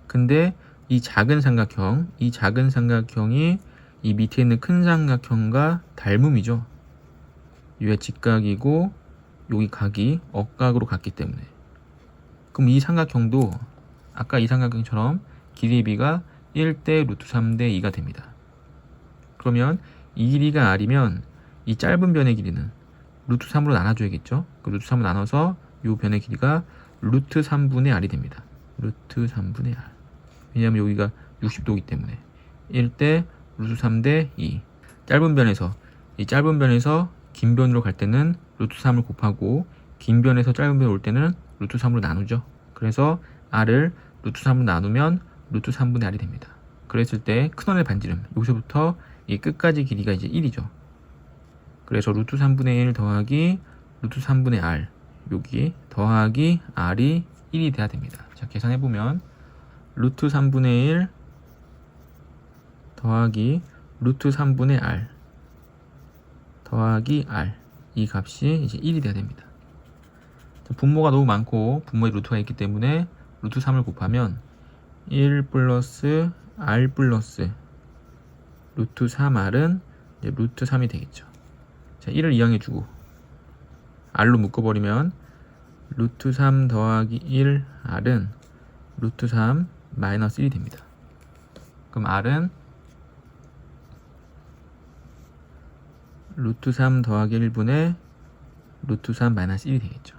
Speaker 1: 근데 이 작은 삼각형이 이 밑에 있는 큰 삼각형과 닮음이죠. 위에 직각이고 여기 각이 억각으로 같기 때문에. 그럼 이 삼각형도 아까 이 삼각형처럼 길이의 비가 1대 루트 3대 2가 됩니다. 그러면 이 길이가 r이면 이 짧은 변의 길이는 루트 3으로 나눠줘야겠죠. 그 루트 3으로 나눠서 이 변의 길이가 루트 3분의 r이 됩니다. 루트 3분의 r. 왜냐하면 여기가 60도이기 때문에 1대 루트 3대 2. 짧은 변에서 긴 변으로 갈 때는 루트 3을 곱하고 긴 변에서 짧은 변으로 올 때는 루트 3으로 나누죠. 그래서 r을 루트 3으로 나누면 루트 3분의 r이 됩니다. 그랬을 때 큰원의 반지름 여기서부터 이 끝까지 길이가 이제 1이죠. 그래서 루트 3분의 1 더하기 루트 3분의 r 여기 더하기 r이 1이 돼야 됩니다. 자, 계산해보면 루트 3분의 1 더하기 루트 3분의 r 더하기 r 이 값이 이제 1이 돼야 됩니다. 분모가 너무 많고 분모에 루트가 있기 때문에 루트 3을 곱하면 1 플러스 r 플러스 루트 3r은 이제 루트 3이 되겠죠. 자, 1을 이항해주고 r로 묶어버리면 루트 3 더하기 1 r은 루트 3 마이너스 1이 됩니다. 그럼 r은 루트 3 더하기 1분의 루트 3 마이너스 1이 되겠죠.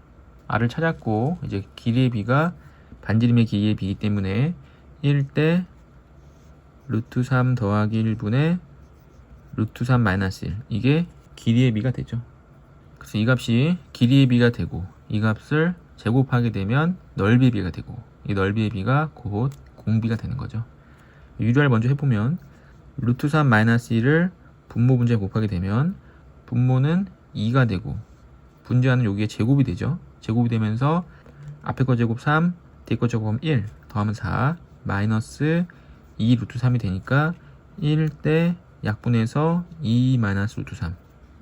Speaker 1: r을 찾았고 이제 길이의 비가 반지름의 길이의 비이기 때문에 1대 루트 3 더하기 1분의 루트 3 마이너스 1 이게 길이의 비가 되죠. 그래서 이 값이 길이의 비가 되고 이 값을 제곱하게 되면 넓이의 비가 되고 이 넓이의 비가 곧 공비가 되는 거죠. 유리화를 먼저 해보면 루트 3 마이너스 1을 분모 분자에 곱하게 되면 분모는 2가 되고 분자는 여기에 제곱이 되죠. 제곱이 되면서 앞에 거 제곱 3, 뒤에 거 제곱하면 1, 더하면 4, 마이너스 2 루트 3이 되니까 1대 약분해서 2 마이너스 루트 3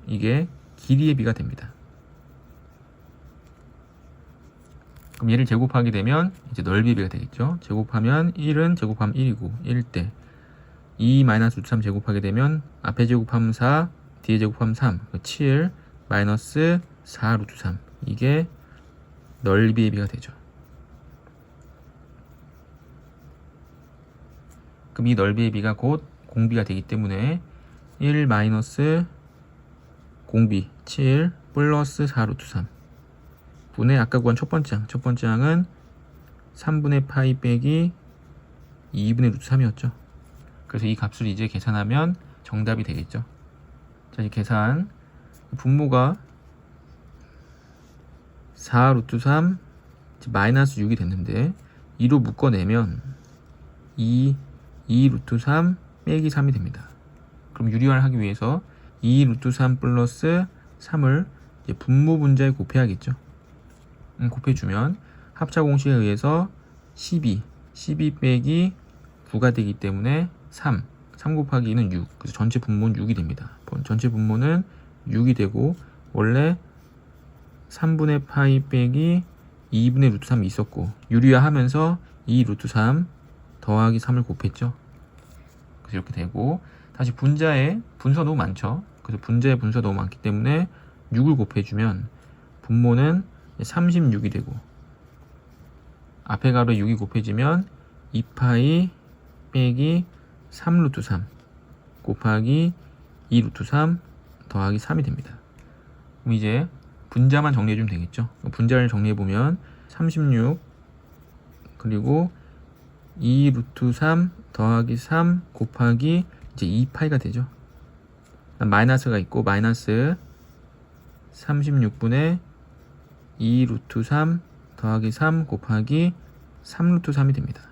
Speaker 1: 이게 길이의 비가 됩니다. 그럼 얘를 제곱하게 되면 이제 넓이의 비가 되겠죠. 제곱하면 1은 제곱하면 1이고 1대 2 마이너스 루트 3 제곱하게 되면 앞에 제곱하면 4, 뒤에 제곱하면 3, 7 마이너스 4 루트 3 이게 넓이의 비가 되죠. 그럼 이 넓이의 비가 곧 공비가 되기 때문에 1 마이너스 공비 7 플러스 4 루트 3 분의 아까 구한 첫 번째 항은 3분의 파이 빼기 2분의 루트 3이었죠. 그래서 이 값을 이제 계산하면 정답이 되겠죠. 자, 이제 계산. 분모가 4 루트 3 마이너스 6이 됐는데 2로 묶어내면 2 루트 3 빼기 3이 됩니다. 그럼 유리화를 하기 위해서 2 루트 3 플러스 3을 이제 분모 분자에 곱해야겠죠. 곱해주면 합차 공식에 의해서 12 빼기 9가 되기 때문에 3 곱하기 2는 6. 그래서 전체 분모는 6이 됩니다. 전체 분모는 6이 되고 원래 3분의 파이 빼기 2분의 루트 3이 있었고 유리화 하면서 2 루트 3 더하기 3을 곱했죠. 그래서 이렇게 되고 다시 분자에 분수가 너무 많죠. 그래서 분자에 분수가 너무 많기 때문에 6을 곱해주면 분모는 36이 되고 앞에 가로에 6이 곱해지면 2파이 빼기 3 루트 3 곱하기 2 루트 3 더하기 3이 됩니다. 그럼 이제 분자만 정리해주면 되겠죠. 분자를 정리해보면 36 그리고 2 루트 3 더하기 3 곱하기 이제 2파이가 되죠. 마이너스가 있고 마이너스 36분의 2 루트 3 더하기 3 곱하기 3 루트 3이 됩니다.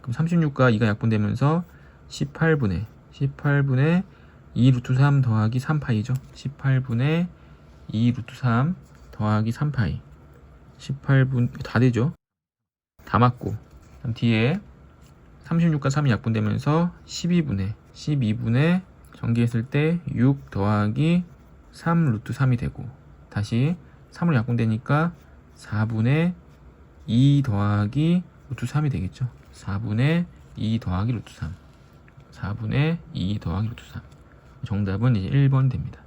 Speaker 1: 그럼 36과 2가 약분되면서 18분의 2 루트 3 더하기 3파이죠. 18분의 2 루트 3 더하기 3파이 18분 다 되죠. 다 맞고 그럼 뒤에 36과 3이 약분되면서 12분의 전개했을 때 6 더하기 3 루트 3이 되고 다시 3으로 약분되니까 4분의 2 더하기 루트 3이 되겠죠. 4분의 2 더하기 루트 3 4분의 2 더하기 루트 3 정답은 이제 1번 됩니다.